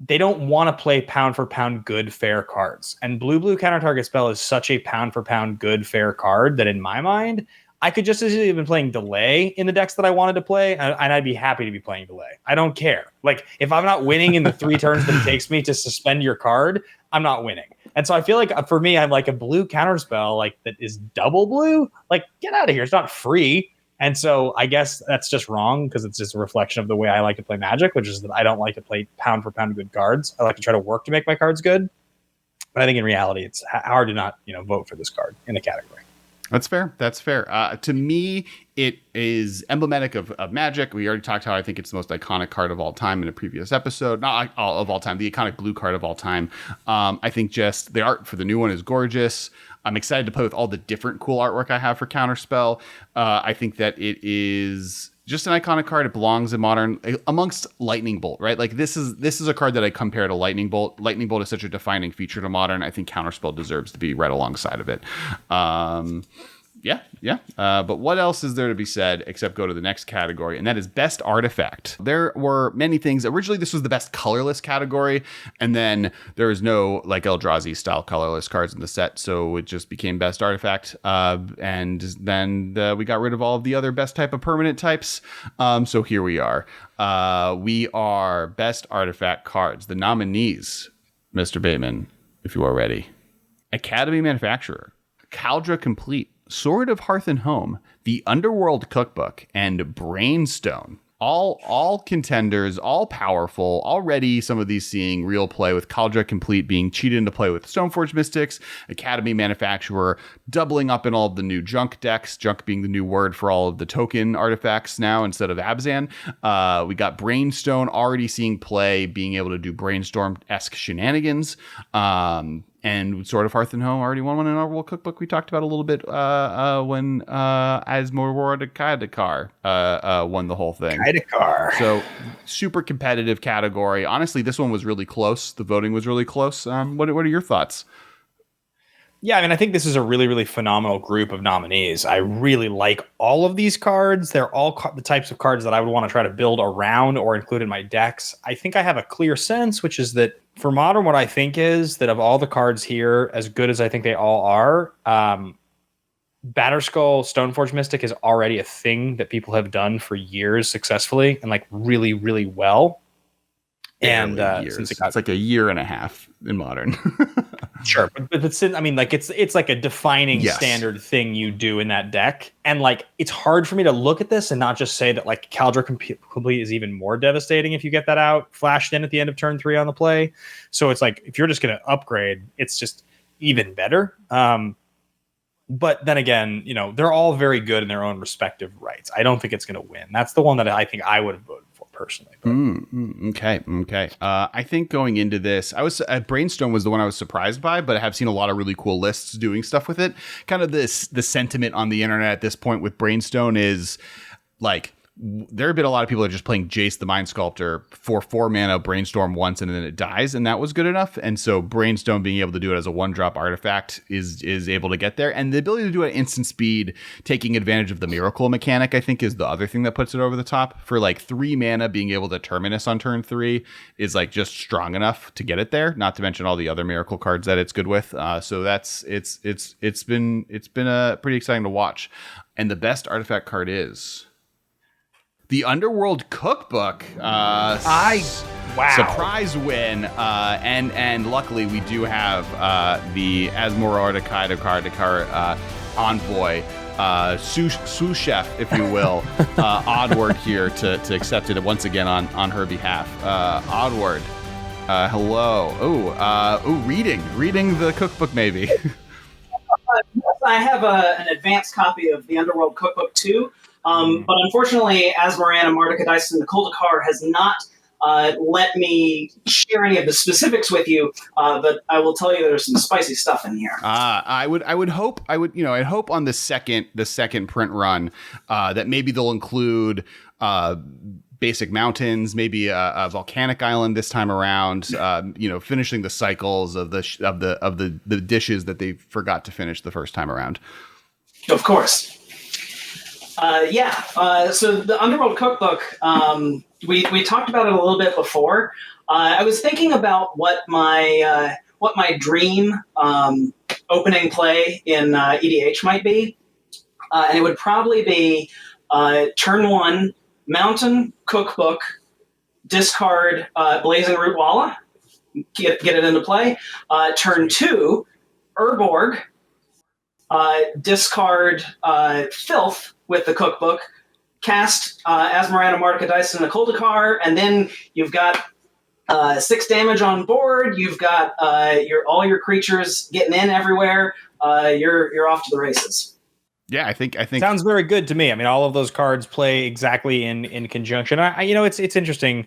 they don't want to play pound for pound good fair cards. And blue counter target spell is such a pound for pound good fair card that in my mind, I could just as easily have been playing delay in the decks that I wanted to play, and I'd be happy to be playing delay. I don't care. If I'm not winning in the 3 turns that it takes me to suspend your card, I'm not winning. And so I feel like for me, I'm like a blue counter spell that is double blue. Get out of here. It's not free. And so I guess that's just wrong because it's just a reflection of the way I like to play Magic, which is that I don't like to play pound for pound good cards. I like to try to work to make my cards good. But I think in reality, it's hard to not vote for this card in the category. That's fair. To me, it is emblematic of Magic. We already talked how I think it's the most iconic card of all time in a previous episode. Not all of all time, the iconic blue card of all time. I think just the art for the new one is gorgeous. I'm excited to play with all the different cool artwork I have for Counterspell. I think that it is just an iconic card. It belongs in Modern amongst Lightning Bolt, right? This is a card that I compare to Lightning Bolt. Lightning Bolt is such a defining feature to Modern. I think Counterspell deserves to be right alongside of it. Yeah. But what else is there to be said except go to the next category, and that is Best Artifact. There were many things. Originally, this was the Best Colorless category, and then there was no Eldrazi style colorless cards in the set, so it just became Best Artifact. And then we got rid of all of the other best type of permanent types. So here we are. We are Best Artifact cards. The nominees, Mr. Bateman, if you are ready. Academy Manufacturer, Kaldra Complete, Sword of Hearth and Home, The Underworld Cookbook, and Brainstone. All contenders, all powerful. Already some of these seeing real play, with Kaldra Complete being cheated into play with Stoneforge Mystics, Academy Manufacturer doubling up in all of the new junk decks, junk being the new word for all of the token artifacts now instead of Abzan. We got Brainstone already seeing play, being able to do Brainstorm-esque shenanigans. And Sword of Hearth and Home already won one in our World Cookbook. We talked about a little bit when Asmorward Kaidakar won the whole thing. Kaidakar. So super competitive category. Honestly, this one was really close. The voting was really close. What are your thoughts? Yeah, I think this is a really, really phenomenal group of nominees. I really like all of these cards. They're all the types of cards that I would want to try to build around or include in my decks. I think I have a clear sense, which is that for Modern, what I think is that of all the cards here, as good as I think they all are, Batterskull Stoneforge Mystic is already a thing that people have done for years successfully and really, really well. And since it's like a year and a half in Modern. Sure, but I mean, like it's like a defining standard thing you do in that deck, and like it's hard for me to look at this and not just say that like Caldra Complete is even more devastating if you get that out flashed in at the end of turn 3 on the play. So it's like if you're just going to upgrade, it's just even better. But then again, you know, they're all very good in their own respective rights. I don't think it's going to win. That's the one that I think I would have voted for personally. Okay. I think going into this, I was Brainstorm was the one I was surprised by, but I have seen a lot of really cool lists doing stuff with it. Kind of the sentiment on the internet at this point with Brainstone is like, there have been a lot of people that are just playing Jace the Mind Sculptor for 4 mana, Brainstorm once, and then it dies, and that was good enough. And so Brainstone being able to do it as a 1-drop artifact is able to get there. And the ability to do it at instant speed, taking advantage of the Miracle mechanic, I think is the other thing that puts it over the top. For like 3 mana, being able to Terminus on turn 3 is like just strong enough to get it there. Not to mention all the other Miracle cards that it's good with. So that's it's been pretty exciting to watch. And the best artifact card is the Underworld Cookbook. Surprise win. And luckily we do have the Asmorada Kaidakar envoy, sous chef, if you will, Oddward here to accept it once again on her behalf. Oddward, hello. Reading the cookbook maybe. Yes, I have an advanced copy of the Underworld Cookbook too. But unfortunately, Asmarana, Martika Dyson, and the Kuldakar has not let me share any of the specifics with you. But I will tell you there's some spicy stuff in here. I'd hope on the second print run that maybe they'll include basic mountains, maybe a volcanic island this time around. Finishing the cycles of the dishes that they forgot to finish the first time around. Of course. So the Underworld Cookbook, we talked about it a little bit before. I was thinking about what my dream opening play in EDH might be, and it would probably be turn 1 Mountain Cookbook, discard Blazing Root Walla, get it into play. Turn 2 Urborg, discard Filth with the cookbook, cast Asmarana, Martika Dyson, and a Kuldakar, and then you've got 6 damage on board. You've got all your creatures getting in everywhere. You're off to the races. Yeah, I think sounds very good to me. I mean, all of those cards play exactly in conjunction. It's interesting.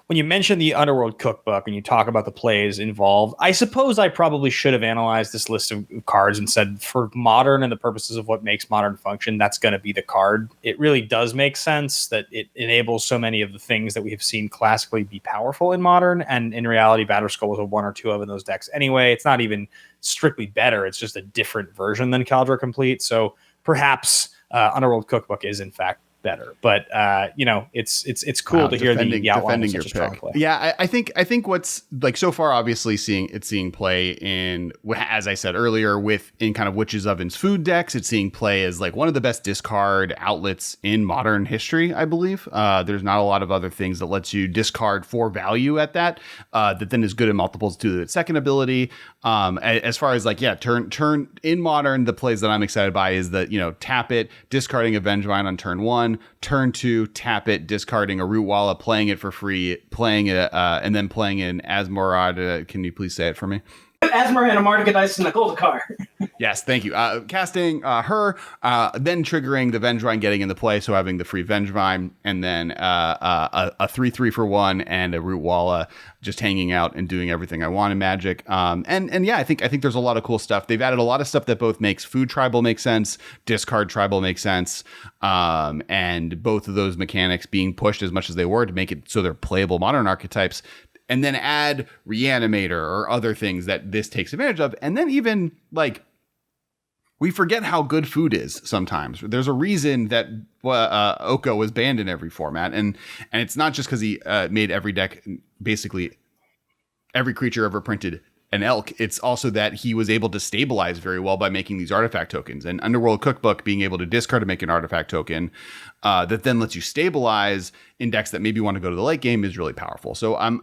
When you mention the Underworld Cookbook and you talk about the plays involved, I suppose I probably should have analyzed this list of cards and said, for Modern and the purposes of what makes Modern function, that's going to be the card. It really does make sense that it enables so many of the things that we have seen classically be powerful in Modern, and in reality, Batterskull was a 1 or 2 of in those decks anyway. It's not even strictly better. It's just a different version than Caldra Complete. So perhaps Underworld Cookbook is, in fact, better, but it's cool to hear the outline of such a strong play. Yeah, I think what's like so far, obviously seeing play in, as I said earlier, in kind of Witches Oven's food decks. It's seeing play as like one of the best discard outlets in Modern history, I believe. There's not a lot of other things that lets you discard for value at that then is good in multiples to its second ability. As far as like, turn in Modern, the plays that I'm excited by is that, tap it, discarding a Vengevine on turn 1, turn 2, tap it, discarding a Root Walla, playing it for free, playing it, and then playing in Asmorada. Can you please say it for me? Asmarana, Martika Dyson, and the Kuldakar. Yes, thank you. Casting her, then triggering the Vengevine, getting into play, so having the free Vengevine, and then a 3/3 for 1 and a Root Walla just hanging out and doing everything I want in Magic. I think there's a lot of cool stuff. They've added a lot of stuff that both makes food tribal make sense, discard tribal make sense, and both of those mechanics being pushed as much as they were to make it so they're playable Modern archetypes. And then add Reanimator or other things that this takes advantage of. And then even like, we forget how good food is sometimes. There's a reason that Oko was banned in every format. And it's not just because he made every deck, basically every creature ever printed an elk, it's also that he was able to stabilize very well by making these artifact tokens. And Underworld Cookbook being able to discard to make an artifact token that then lets you stabilize in decks that maybe want to go to the late game is really powerful. So I'm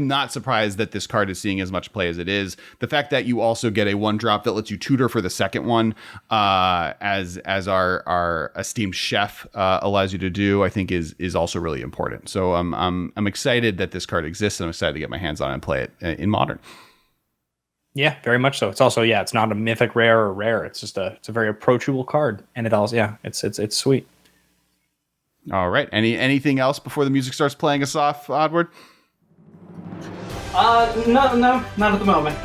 not surprised that this card is seeing as much play as it is. The fact that you also get a 1-drop that lets you tutor for the second one, as our esteemed chef allows you to do, I think is also really important. So I'm excited that this card exists, and I'm excited to get my hands on it and play it in Modern. Yeah, very much so. It's also, it's not a mythic rare or rare. It's just it's a very approachable card, and it also, it's sweet. All right. Anything else before the music starts playing us off, Oddward? No, not at the moment.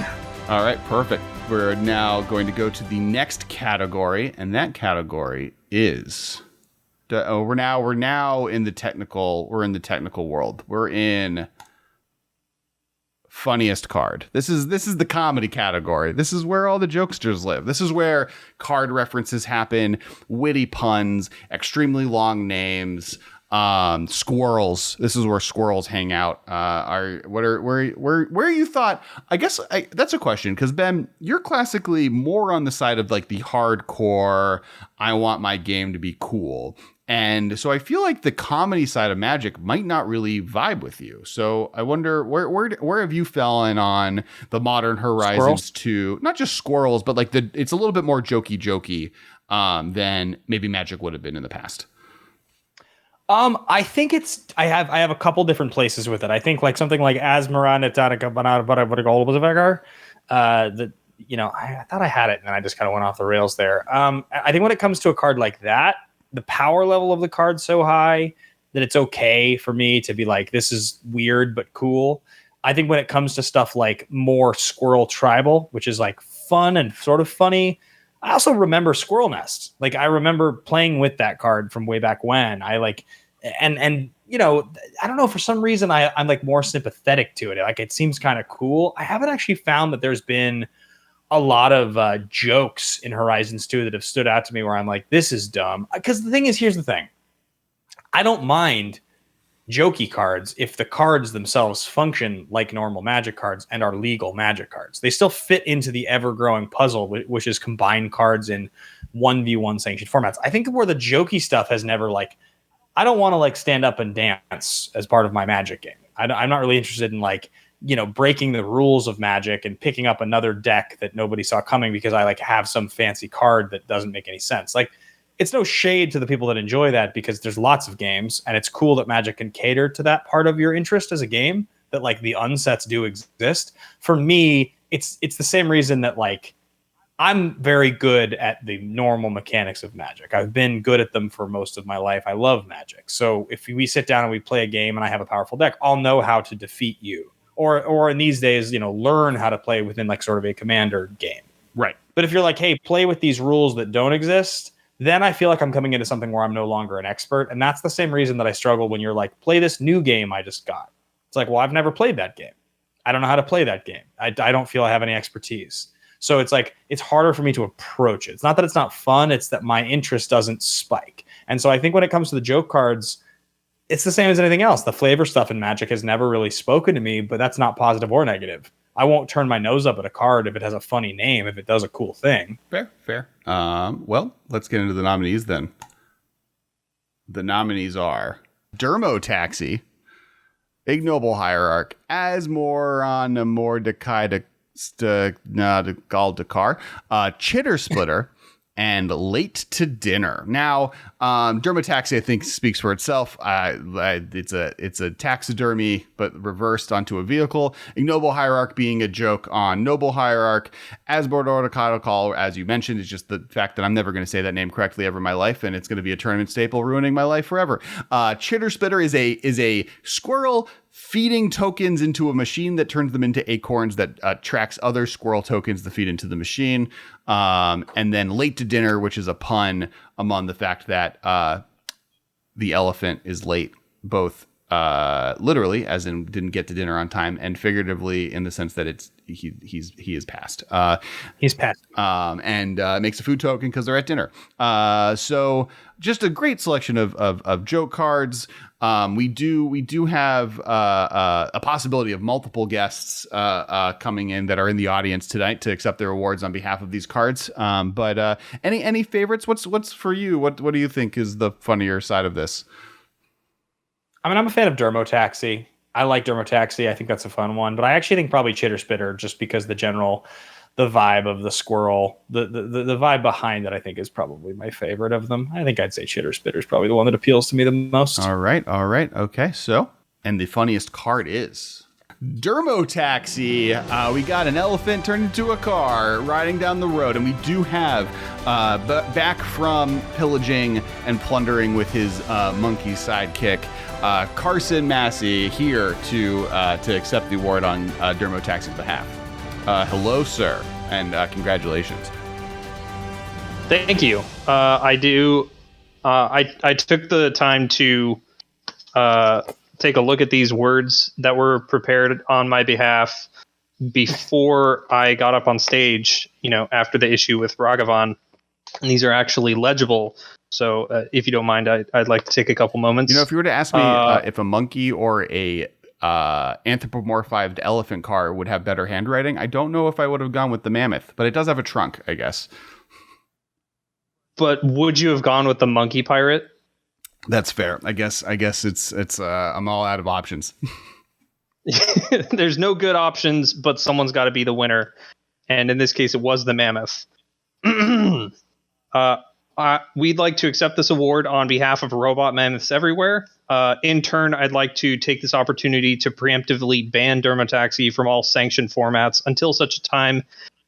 All right, perfect. We're now going to go to the next category, and that category is we're now in the technical world. We're in funniest card. This is the comedy category. This is where all the jokesters live. This is where card references happen, witty puns, extremely long names, squirrels. This is where squirrels hang out. Where you thought? I guess that's a question, because Ben, you're classically more on the side of like the hardcore. I want my game to be cool. And so I feel like the comedy side of Magic might not really vibe with you. So I wonder where have you fallen on the Modern Horizons to not just squirrels, but like it's a little bit more jokey than maybe Magic would have been in the past. I think I have a couple different places with it. I think like something like Asmarana Tanica Banana that I thought I had it and then I just kind of went off the rails there. I think when it comes to a card like that, the power level of the card's so high that it's okay for me to be like, this is weird but cool. I think when it comes to stuff like more Squirrel Tribal, which is like fun and sort of funny, I also remember Squirrel Nest. Like I remember playing with that card from way back when. I like, and I don't know, for some reason I'm like more sympathetic to it. Like it seems kind of cool. I haven't actually found that there's been a lot of jokes in Horizons 2 that have stood out to me where I'm like, this is dumb. Because the thing is, here's the thing. I don't mind jokey cards if the cards themselves function like normal Magic cards and are legal Magic cards. They still fit into the ever-growing puzzle, which is combined cards in 1v1 sanctioned formats. I think where the jokey stuff has never I don't want to stand up and dance as part of my Magic game. I'm not really interested in breaking the rules of Magic and picking up another deck that nobody saw coming because I have some fancy card that doesn't make any sense. It's no shade to the people that enjoy that, because there's lots of games and it's cool that Magic can cater to that part of your interest as a game, that the unsets do exist. For me, it's the same reason that I'm very good at the normal mechanics of Magic. I've been good at them for most of my life. I love Magic. So if we sit down and we play a game and I have a powerful deck, I'll know how to defeat you. Or in these days, learn how to play within sort of a commander game. Right. But if you're like, hey, play with these rules that don't exist, then I feel like I'm coming into something where I'm no longer an expert. And that's the same reason that I struggle when you're like, play this new game I just got. It's like, well, I've never played that game. I don't know how to play that game. I don't feel I have any expertise. So it's it's harder for me to approach it. It's not that it's not fun. It's that my interest doesn't spike. And so I think when it comes to the joke cards, it's the same as anything else. The flavor stuff in Magic has never really spoken to me, but that's not positive or negative. I won't turn my nose up at a card if it has a funny name, if it does a cool thing. Fair. Well, let's get into the nominees then. The nominees are Dermo Taxi, Ignoble Hierarch, Asmoron Mordecai Galdakar, Chitter Splitter, and Late to Dinner. Now, Dermotaxi, I think, speaks for itself. It's a taxidermy, but reversed onto a vehicle. Ignoble Hierarch being a joke on Noble Hierarch. Asbordoricatocol, as you mentioned, is just the fact that I'm never going to say that name correctly ever in my life, and it's going to be a tournament staple, ruining my life forever. Chitter Splitter is a squirrel feeding tokens into a machine that turns them into acorns that tracks other squirrel tokens to feed into the machine. And then Late to Dinner, which is a pun among the fact that the elephant is late, both literally, as in didn't get to dinner on time, and figuratively in the sense that he is passed. He's passed. And makes a food token because they're at dinner. So just a great selection of joke cards. We do have a possibility of multiple guests coming in that are in the audience tonight to accept their awards on behalf of these cards. But any favorites? What's for you? What do you think is the funnier side of this? I mean, I'm a fan of Dermotaxi. I like Dermotaxi. I think that's a fun one. But I actually think probably Chitter Spitter, just because the vibe of the squirrel, the vibe behind it, I think is probably my favorite of them. I think I'd say Chitter Spitter is probably the one that appeals to me the most. All right. Okay. So, and the funniest card is Dermotaxi. We got an elephant turned into a car riding down the road, and we do have back from pillaging and plundering with his monkey sidekick, Carson Massey, here to accept the award on Dermotaxi's behalf. Hello, sir, and congratulations. Thank you. I do. I took the time to take a look at these words that were prepared on my behalf before I got up on stage, after the issue with Ragavan. And these are actually legible. So if you don't mind, I'd like to take a couple moments. If you were to ask me if a monkey or a anthropomorphized elephant car would have better handwriting, I don't know if I would have gone with the mammoth, but it does have a trunk, I guess. But would you have gone with the monkey pirate? That's fair. I guess it's I'm all out of options. There's no good options, but someone's got to be the winner. And in this case, it was the mammoth. We'd like to accept this award on behalf of robot mammoths everywhere. In turn, I'd like to take this opportunity to preemptively ban Dermotaxi from all sanctioned formats until such a time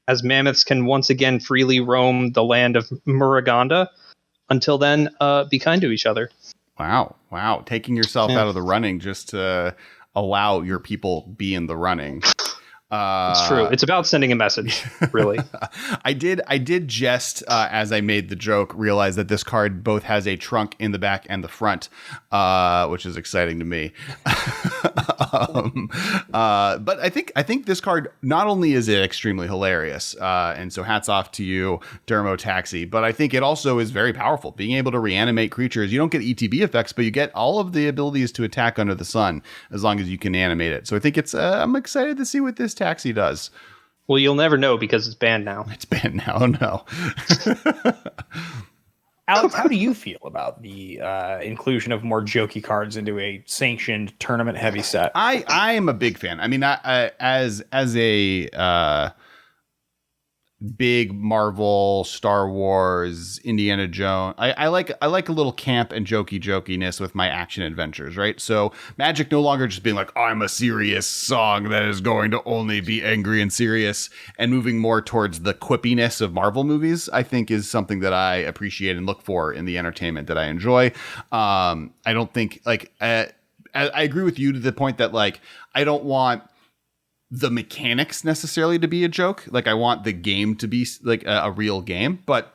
as mammoths can once again freely roam the land of Muruganda. Until then, be kind to each other. Wow. Taking yourself out of the running just to allow your people be in the running. It's true. It's about sending a message, really. I did just, as I made the joke, realize that this card both has a trunk in the back and the front, which is exciting to me. But I think this card, not only is it extremely hilarious, and so hats off to you, Dermotaxi, but I think it also is very powerful. Being able to reanimate creatures, you don't get ETB effects, but you get all of the abilities to attack under the sun as long as you can animate it. So I think I'm excited to see what this taxi does. Well, you'll never know because it's banned now. It's banned now. No. Alex, how do you feel about the inclusion of more jokey cards into a sanctioned tournament heavy set? I am a big fan. I mean, as a big Marvel, Star Wars, Indiana Jones, I like a little camp and jokiness with my action adventures, right? So Magic no longer just being like, oh, I'm a serious song that is going to only be angry and serious, and moving more towards the quippiness of Marvel movies, I think is something that I appreciate and look for in the entertainment that I enjoy. I don't think I agree with you to the point that I don't want the mechanics necessarily to be a joke. I want the game to be a real game, but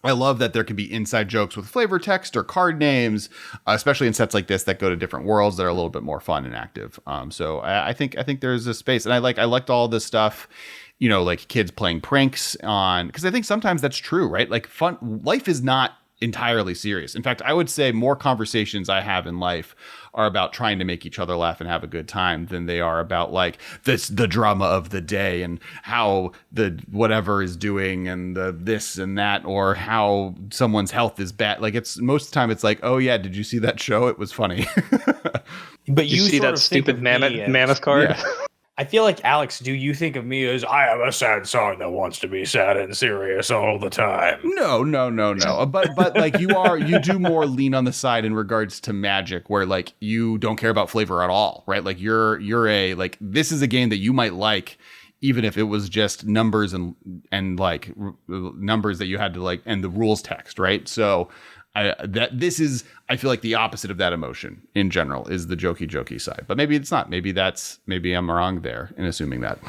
I love that there can be inside jokes with flavor text or card names, especially in sets like this that go to different worlds that are a little bit more fun and active. So I think there's a space, and I liked all this stuff, kids playing pranks on, because I think sometimes that's true, right? Life is not entirely serious. In fact, I would say more conversations I have in life are about trying to make each other laugh and have a good time than they are about the drama of the day and how the whatever is doing and the this and that, or how someone's health is bad. It's most of the time it's oh yeah, did you see that show? It was funny. But you see that stupid mammoth card? Yeah. I feel like, Alex, do you think of me as I am a sad song that wants to be sad and serious all the time? No. But you do more lean on the side in regards to Magic, where you don't care about flavor at all, right? You're this is a game that you might like, even if it was just numbers and numbers that you had to and the rules text, right? So I feel like the opposite of that emotion in general is the jokey side, but maybe it's not. Maybe I'm wrong there in assuming that.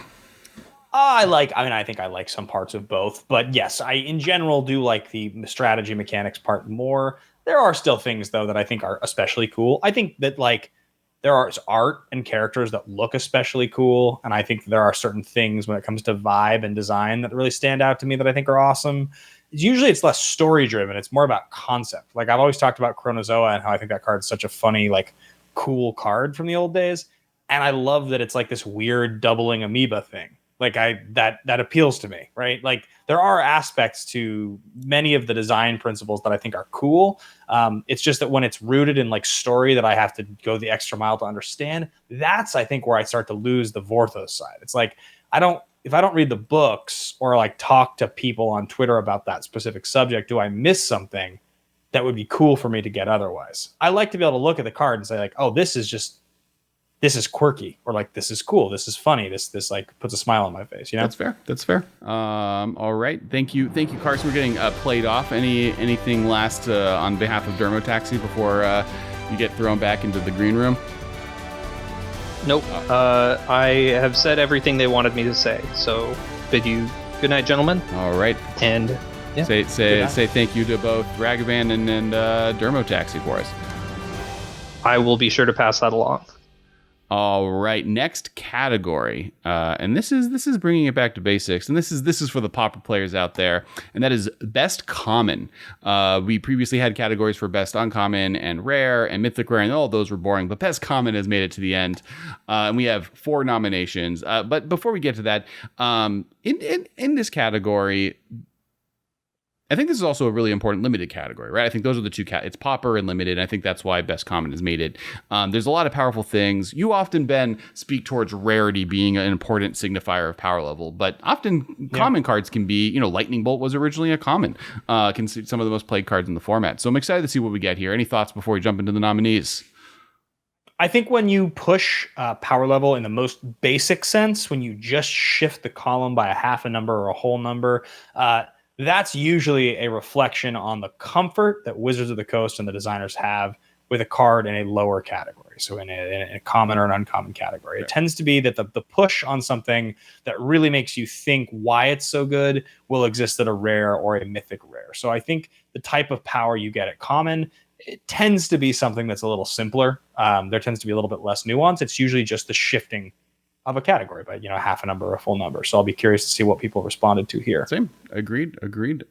I think I like some parts of both, but yes, I in general do like the strategy mechanics part more. There are still things though that I think are especially cool. I think that there are art and characters that look especially cool. And I think there are certain things when it comes to vibe and design that really stand out to me that I think are awesome. It's less story driven. It's more about concept. Like I've always talked about Chronozoa and how I think that card is such a funny, like cool card from the old days. And I love that it's like this weird doubling amoeba thing. Like that appeals to me, right? Like there are aspects to many of the design principles that I think are cool. It's just that when it's rooted in like story that I have to go the extra mile to understand, that's I think where I start to lose the Vorthos side. It's like if I don't read the books or like talk to people on Twitter about that specific subject, do I miss something that would be cool for me to get otherwise? I like to be able to look at the card and say like, oh, this is quirky, or like, this is cool. This is funny. This like puts a smile on my face. You know, That's fair. All right. Thank you, Carson. We're getting played off. Anything last on behalf of Dermotaxi before you get thrown back into the green room? Nope. I have said everything they wanted me to say. So bid you good night, gentlemen. All right. And yeah, say thank you to both Ragavan and Dermotaxi for us. I will be sure to pass that along. All right, next category, and this is bringing it back to basics, and this is for the Pauper players out there, and that is best common. We previously had categories for best uncommon and rare and mythic rare, and all those were boring, but best common has made it to the end, and we have 4 nominations. But before we get to that, in this category, I think this is also a really important limited category, right? I think those are the two it's Pauper and limited. And I think that's why best common has made it. There's a lot of powerful things. You often, Ben, speak towards rarity being an important signifier of power level, but often common cards can be, Lightning Bolt was originally a common, some of the most played cards in the format. So I'm excited to see what we get here. Any thoughts before we jump into the nominees? I think when you push power level in the most basic sense, when you just shift the column by a half a number or a whole number, that's usually a reflection on the comfort that Wizards of the Coast and the designers have with a card in a lower category. So in a common or an uncommon category. It tends to be that the push on something that really makes you think why it's so good will exist at a rare or a mythic rare. So I think the type of power you get at common, it tends to be something that's a little simpler. There tends to be a little bit less nuance. It's usually just the shifting of a category by half a number or a full number. So I'll be curious to see what people responded to here. Same. Agreed.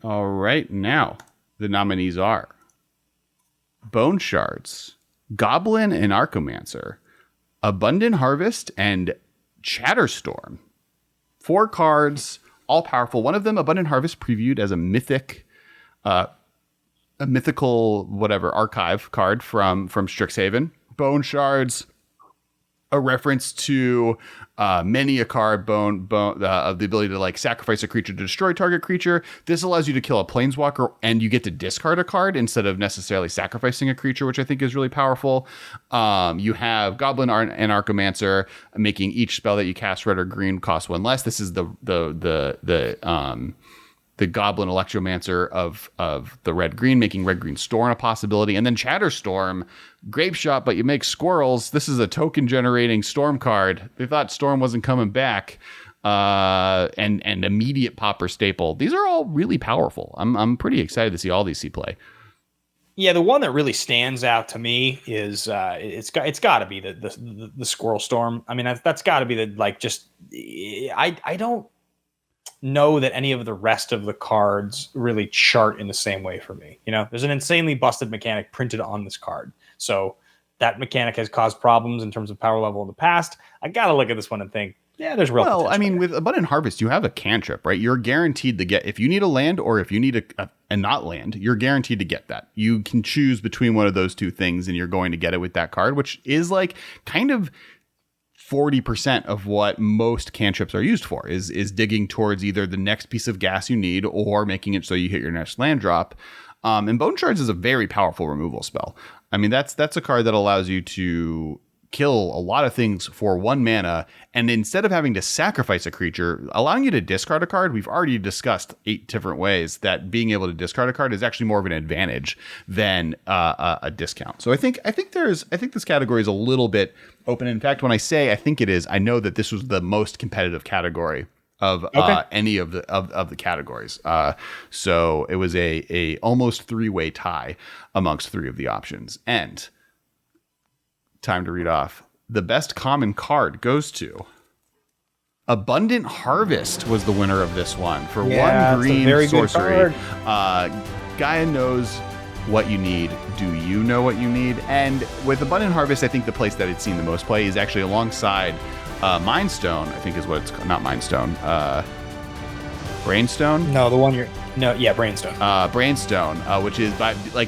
All right. Now the nominees are Bone Shards, Goblin and Archomancer, Abundant Harvest, and Chatterstorm. 4 cards, all powerful. One of them, Abundant Harvest, previewed as a mythical whatever archive card from Strixhaven. Bone Shards, a reference to many a card of the ability to like sacrifice a creature to destroy target creature. This allows you to kill a planeswalker and you get to discard a card instead of necessarily sacrificing a creature, which I think is really powerful. You have Goblin and Archomancer, making each spell that you cast red or green cost 1 less. This is the Goblin Electromancer of the red-green, making red-green Storm a possibility. And then Chatterstorm, Grape Shot, but you make squirrels. This is a token-generating Storm card. They thought Storm wasn't coming back. And immediate Pauper staple. These are all really powerful. I'm pretty excited to see all these see play. Yeah, the one that really stands out to me is it's got to be the Squirrel Storm. I mean, that's got to be I don't know that any of the rest of the cards really chart in the same way for me. There's an insanely busted mechanic printed on this card. So that mechanic has caused problems in terms of power level in the past. I got to look at this one and think, yeah, there's real potential. Well, I mean, with Abundant Harvest, you have a cantrip, right? You're guaranteed to get, if you need a land or if you need a not land, you're guaranteed to get that. You can choose between one of those two things and you're going to get it with that card, which is like kind of 40% of what most cantrips are used for is digging towards either the next piece of gas you need or making it so you hit your next land drop. And Bone Shards is a very powerful removal spell. I mean, that's a card that allows you to kill a lot of things for 1 mana, and instead of having to sacrifice a creature, allowing you to discard a card. We've already discussed 8 different ways that being able to discard a card is actually more of an advantage than a discount. So I think this category is a little bit open. In fact, when I say I think it is, I know that this was the most competitive category of any of the categories. So it was a almost 3-way tie amongst 3 of the options. And time to read off. The best common card goes to Abundant Harvest was the winner of this one for one green sorcery. Gaia knows what you need. Do you know what you need? And with Abundant Harvest, I think the place that it's seen the most play is actually alongside Mindstone. I think is what it's called. Not Mindstone. Brainstone? No, the one you're... No, yeah, Brainstone. Brainstone, which is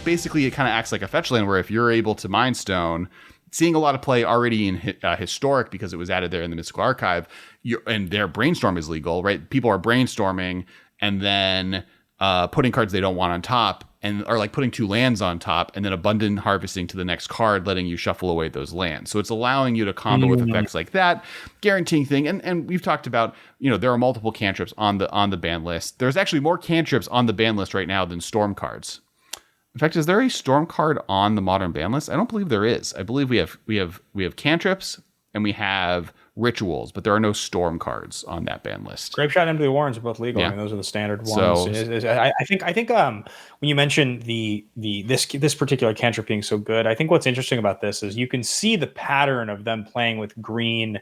basically it kind of acts like a fetch land where if you're able to Mindstone, seeing a lot of play already in Historic because it was added there in the Mystical Archive, and their Brainstorm is legal, right? People are brainstorming and then putting cards they don't want on top, or like putting 2 lands on top, and then Abundant Harvesting to the next card, letting you shuffle away those lands. So it's allowing you to combo with effects like that, guaranteeing thing. And we've talked about, there are multiple cantrips on the ban list. There's actually more cantrips on the ban list right now than storm cards. In fact, is there a storm card on the modern ban list? I don't believe there is. I believe we have cantrips and we have rituals, but there are no storm cards on that ban list. Grapeshot and Empty the Warrens are both legal. Yeah. I mean, those are the standard ones. So, I think when you mentioned this particular cantrip being so good, I think what's interesting about this is you can see the pattern of them playing with green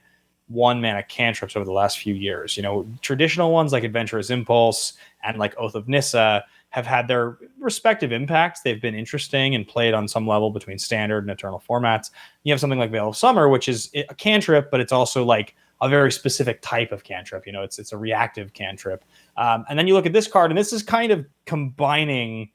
1-mana cantrips over the last few years. Traditional ones like Adventurous Impulse and like Oath of Nissa have had their respective impacts. They've been interesting and played on some level between standard and eternal formats. You have something like Veil of Summer, which is a cantrip, but it's also like a very specific type of cantrip. It's a reactive cantrip. And then you look at this card, and this is kind of combining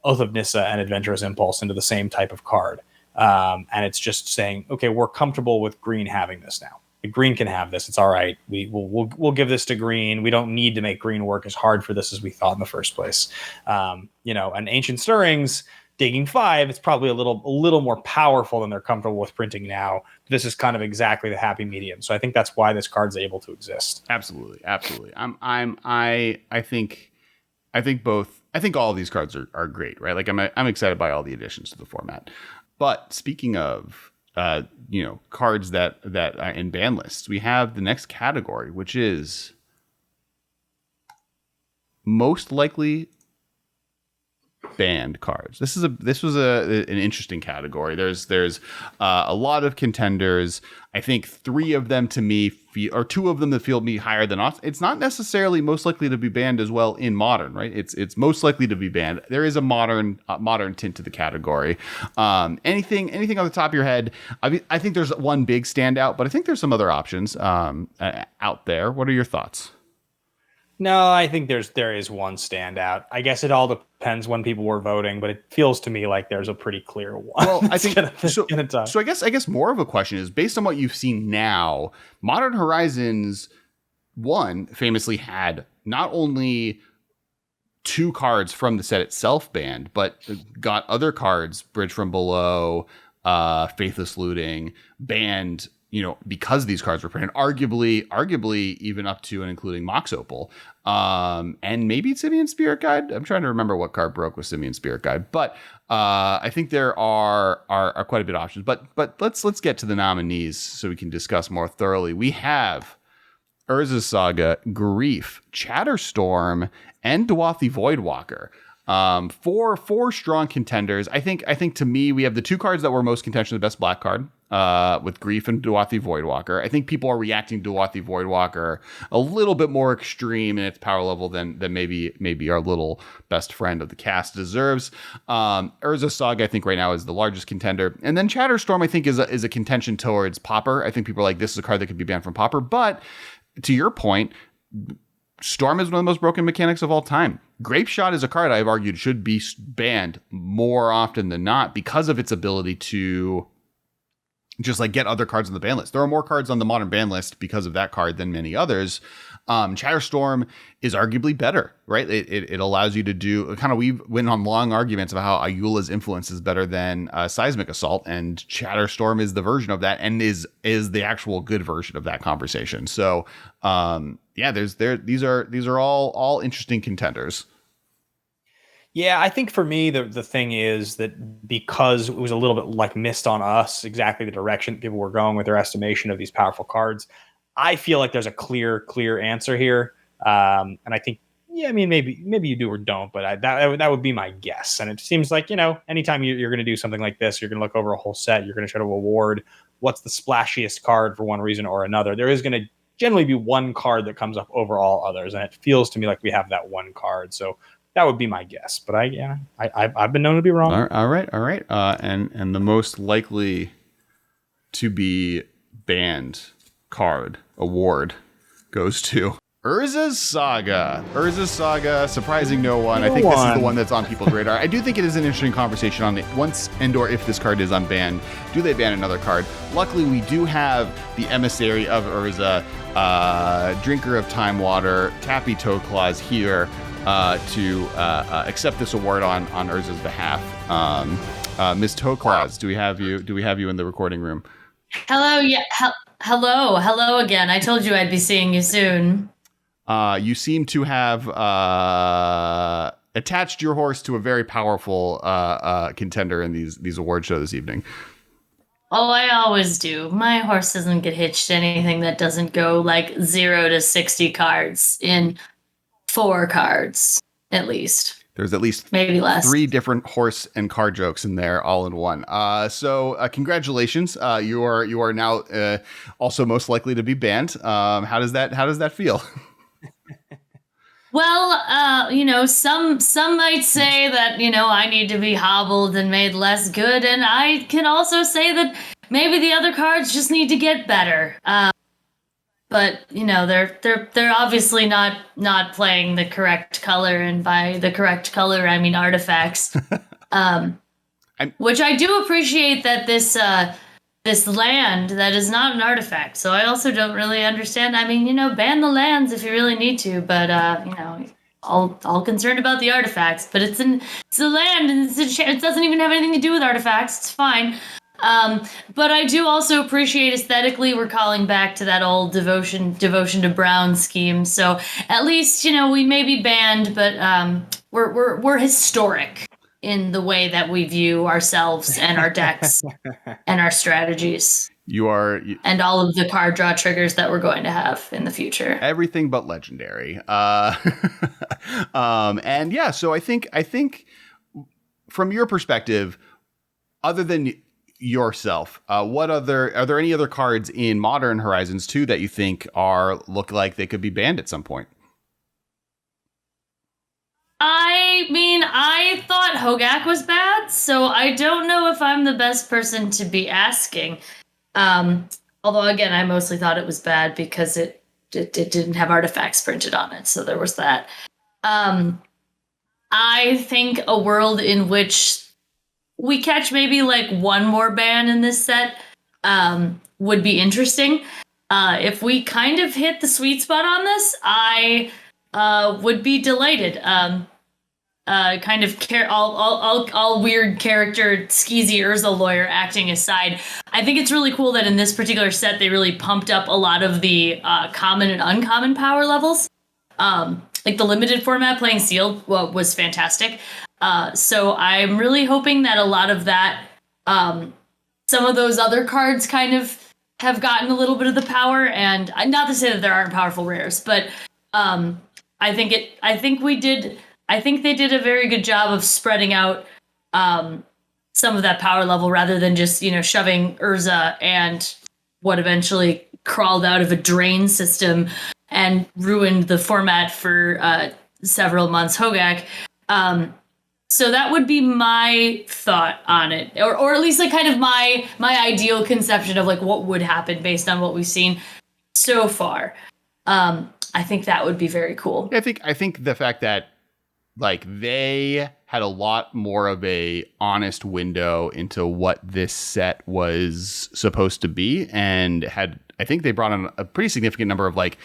Oath of Nissa and Adventurous Impulse into the same type of card. And it's just saying, okay, we're comfortable with green having this now. The green can have this. It's all right. We'll give this to green. We don't need to make green work as hard for this as we thought in the first place. And Ancient Stirrings, digging 5, it's probably a little more powerful than they're comfortable with printing now. This is kind of exactly the happy medium. So I think that's why this card's able to exist. Absolutely. I think all of these cards are great, right? Like I'm excited by all the additions to the format. But speaking of cards that are in ban lists, we have the next category, which is most likely banned cards. This was an interesting category. There's a lot of contenders. I think 3 of them to me or 2 of them that feel me higher than us. It's not necessarily most likely to be banned as well in modern, right? It's most likely to be banned. There is a modern tint to the category. Anything on the top of your head? I think there's one big standout, but I think there's some other options out there. What are your thoughts? No, I think there is one standout. I guess it all depends when people were voting, but it feels to me like there's a pretty clear one. Well, I think so. I guess more of a question is based on what you've seen now. Modern Horizons 1 famously had not only 2 cards from the set itself banned, but got other cards, Bridge from Below, Faithless Looting, banned. Because these cards were printed, arguably even up to and including Mox Opal, and maybe Simian Spirit Guide. I'm trying to remember what card broke with Simian Spirit Guide, but I think there are quite a bit of options. But let's get to the nominees so we can discuss more thoroughly. We have Urza's Saga, Grief, Chatterstorm, and Dwathi Voidwalker. 4 strong contenders. I think to me we have the 2 cards that were most contention, the best black card. With Grief and Dwathi Voidwalker. I think people are reacting to Dwathi Voidwalker a little bit more extreme in its power level than maybe our little best friend of the cast deserves. Urza's Saga, I think right now is the largest contender. And then Chatterstorm, I think is a contention towards Pauper. I think people are like, this is a card that could be banned from Pauper. But to your point, Storm is one of the most broken mechanics of all time. Grapeshot is a card I've argued should be banned more often than not because of its ability to just like get other cards on the ban list. There are more cards on the modern ban list because of that card than many others. Chatterstorm is arguably better, right? It allows you to do kind of, we went on long arguments about how Ayula's influence is better than Seismic Assault, and Chatterstorm is the version of that and is the actual good version of that conversation. So these are all interesting contenders. Yeah, I think for me, the thing is that because it was a little bit like missed on us exactly the direction people were going with their estimation of these powerful cards, I feel like there's a clear answer here. And I think, Yeah, I mean, maybe you do or don't, but that would be my guess. And it seems like, anytime you're going to do something like this, you're going to look over a whole set. You're going to try to award what's the splashiest card for one reason or another. There is going to generally be one card that comes up over all others, and it feels to me like we have that one card. So that would be my guess. But I've been known to be wrong. All right. And the most likely to be banned card award goes to Urza's Saga. Urza's Saga, surprising no one. I think this is the one that's on people's radar. I do think it is an interesting conversation on it. Once and or if this card is unbanned, do they ban another card? Luckily, we do have the Emissary of Urza, Drinker of Time Water, Tappy Toe Claws here to accept this award on Urza's behalf. Ms. Toe Claws, do we have you in the recording room? Hello, yeah, hello again. I told you I'd be seeing you soon. You seem to have attached your horse to a very powerful contender in these award shows this evening. Oh, I always do. My horse doesn't get hitched to anything that doesn't go like 0 to 60 cards in 4 cards, at least. There's at least maybe less 3 different horse and car jokes in there, all in one. So congratulations. You are now also most likely to be banned. How does that feel? Well, some might say that, I need to be hobbled and made less good. And I can also say that maybe the other cards just need to get better. But, they're obviously not playing the correct color. And by the correct color, I mean artifacts. Which I do appreciate that this land that is not an artifact. So I also don't really understand. I mean, ban the lands if you really need to, but all concerned about the artifacts. But it's a land, and it doesn't even have anything to do with artifacts. It's fine. But I do also appreciate aesthetically we're calling back to that old devotion to brown scheme. So at least we may be banned, but we're historic in the way that we view ourselves and our decks and our strategies. And all of the card draw triggers that we're going to have in the future. Everything but legendary. And yeah, so I think from your perspective, other than yourself, are there any other cards in Modern Horizons 2 that you think look like they could be banned at some point? I mean, I thought Hogak was bad, so I don't know if I'm the best person to be asking. Although, again, I mostly thought it was bad because it didn't have artifacts printed on it, so there was that. I think a world in which we catch maybe like one more ban in this set would be interesting. If we kind of hit the sweet spot on this, I would be delighted. Kind of all weird character skeezy Urza lawyer acting aside, I think it's really cool that in this particular set they really pumped up a lot of the common and uncommon power levels. Like the limited format playing sealed was fantastic. So I'm really hoping that a lot of that, some of those other cards kind of have gotten a little bit of the power, and not to say that there aren't powerful rares, but I think they did a very good job of spreading out some of that power level rather than just, shoving Urza and what eventually crawled out of a drain system and ruined the format for several months, Hogak. So that would be my thought on it, or at least like kind of my ideal conception of like what would happen based on what we've seen so far. I think that would be very cool. I think the fact that like they had a lot more of a honest window into what this set was supposed to be, and I think they brought in a pretty significant number of like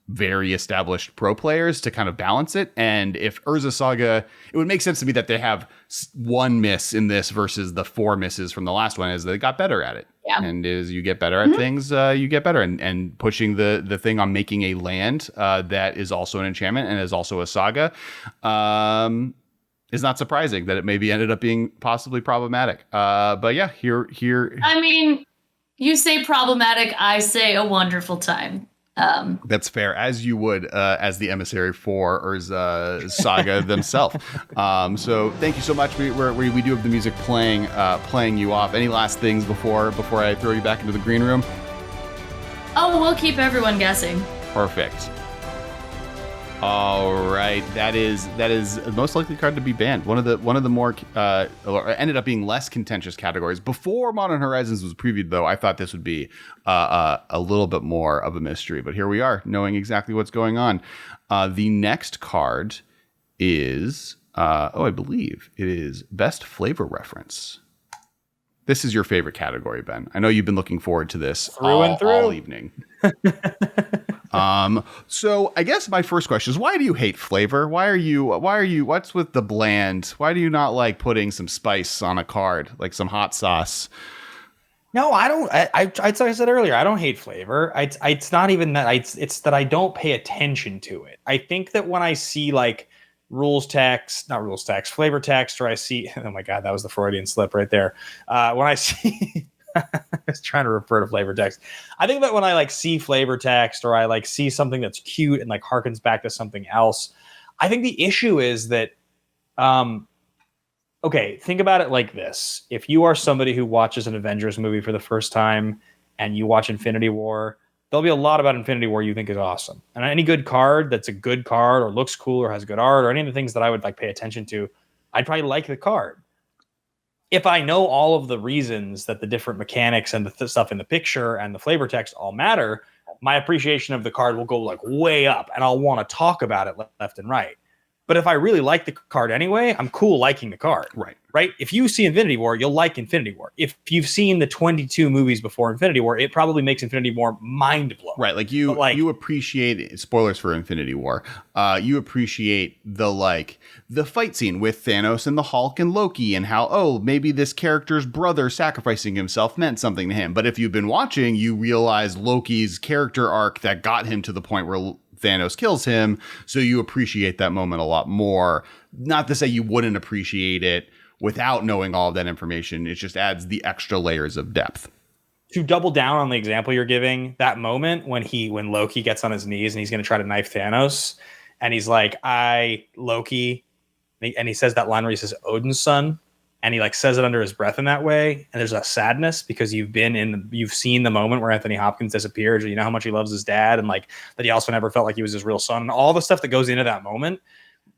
very established pro players to kind of balance it. And if Urza Saga, it would make sense to me that they have one miss in this versus the 4 misses from the last one, as they got better at it. Yeah. And as you get better at things, you get better. And pushing the thing on making a land that is also an enchantment and is also a saga is not surprising that it maybe ended up being possibly problematic. But yeah, here. I mean, you say problematic, I say a wonderful time. That's fair, as you would as the emissary for Saga themselves. So thank you so much. We do have the music playing you off. Any last things before I throw you back into the green room? Oh, we'll keep everyone guessing. Perfect. All right, that is the most likely card to be banned. One of the more ended up being less contentious categories. Before Modern Horizons was previewed, though, I thought this would be a little bit more of a mystery. But here we are, knowing exactly what's going on. The next card is I believe it is Best Flavor Reference. This is your favorite category, Ben. I know you've been looking forward to this all evening. So I guess my first question is, why do you hate flavor? Why are you, what's with the bland? Why do you not like putting some spice on a card, like some hot sauce? No, I don't. Like I said earlier, I don't hate flavor. It's not even that. It's that I don't pay attention to it. I think that when I see like flavor text, or I see, oh my God, that was the Freudian slip right there. When I see, I was trying to refer to flavor text. I think that when I like see flavor text, or I like see something that's cute and like harkens back to something else, I think the issue is that, okay, think about it like this. If you are somebody who watches an Avengers movie for the first time and you watch Infinity War, there'll be a lot about Infinity War you think is awesome. And any good card that's a good card or looks cool or has good art or any of the things that I would like pay attention to, I'd probably like the card. If I know all of the reasons that the different mechanics and the stuff in the picture and the flavor text all matter, my appreciation of the card will go like way up and I'll want to talk about it left and right. But if I really like the card anyway, I'm cool liking the card. Right? If you see Infinity War, you'll like Infinity War. If you've seen the 22 movies before Infinity War, it probably makes Infinity War mind-blowing. Right, like you appreciate, spoilers for Infinity War, you appreciate the fight scene with Thanos and the Hulk and Loki and how, maybe this character's brother sacrificing himself meant something to him. But if you've been watching, you realize Loki's character arc that got him to the point where Thanos kills him, so you appreciate that moment a lot more. Not to say you wouldn't appreciate it without knowing all of that information. It just adds the extra layers of depth. To double down on the example you're giving, that moment when Loki gets on his knees and he's going to try to knife Thanos, and he's like, Loki, and he says that line where he says Odin's son, and he like says it under his breath in that way, and there's a sadness because you've seen the moment where Anthony Hopkins disappeared, or you know how much he loves his dad, and like that he also never felt like he was his real son, and all the stuff that goes into that moment.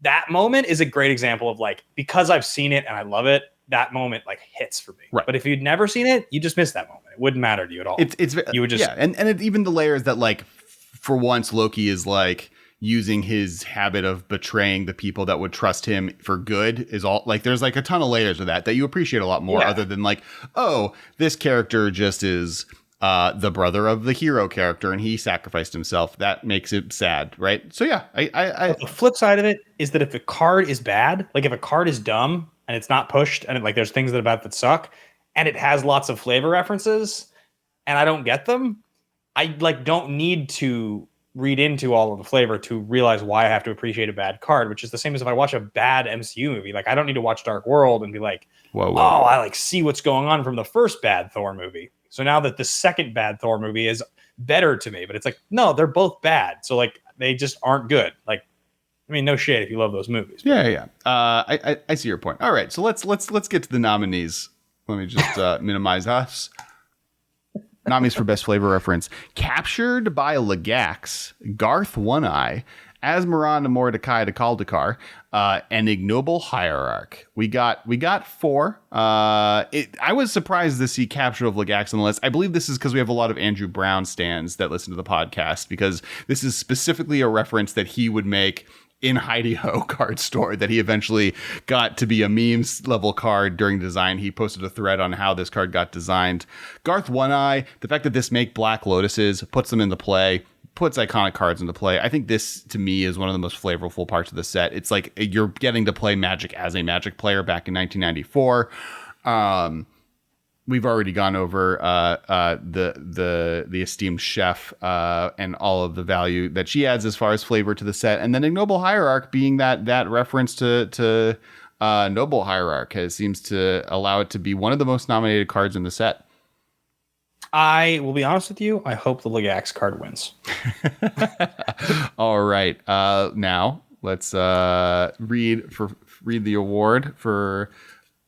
That moment is a great example of like, because I've seen it and I love it, that moment like hits for me. Right. But if you'd never seen it, you just missed that moment. It wouldn't matter to you at all. You would just, yeah. And even the layers that like, for once, Loki is like using his habit of betraying the people that would trust him for good is all like, there's like a ton of layers of that you appreciate a lot more, other than like, this character just is the brother of the hero character and he sacrificed himself. That makes it sad, right? So yeah, the flip side of it is that if a card is bad, like if a card is dumb and it's not pushed and like there's things about that suck and it has lots of flavor references and I don't get them, I like don't need to read into all of the flavor to realize why I have to appreciate a bad card, which is the same as if I watch a bad MCU movie. Like I don't need to watch Dark World and be like, whoa. I like see what's going on from the first bad Thor movie. So now that the second bad Thor movie is better to me, but it's like, no, they're both bad. So like, they just aren't good. Like, I mean, no shade if you love those movies. Yeah. I see your point. All right. So let's get to the nominees. Let me just minimize us. Nominees for Best Flavor Reference: Captured by Lagax, Garth One Eye, Asmaran to Mordecai to Kaldakar, and Ignoble Hierarch. We got 4. I was surprised to see Capture of Lagax on the list. I believe this is because we have a lot of Andrew Brown stands that listen to the podcast, because this is specifically a reference that he would make in Heidi Ho card store that he eventually got to be a memes level card during design. He posted a thread on how this card got designed. Garth One Eye, the fact that this make Black Lotuses puts them into play, puts iconic cards into play. I think this, to me, is one of the most flavorful parts of the set. It's like you're getting to play Magic as a Magic player back in 1994. We've already gone over the esteemed chef and all of the value that she adds as far as flavor to the set, and then Ignoble Hierarch being that reference to Noble Hierarch seems to allow it to be one of the most nominated cards in the set. I will be honest with you. I hope the Legax card wins. All right. Now let's read the award for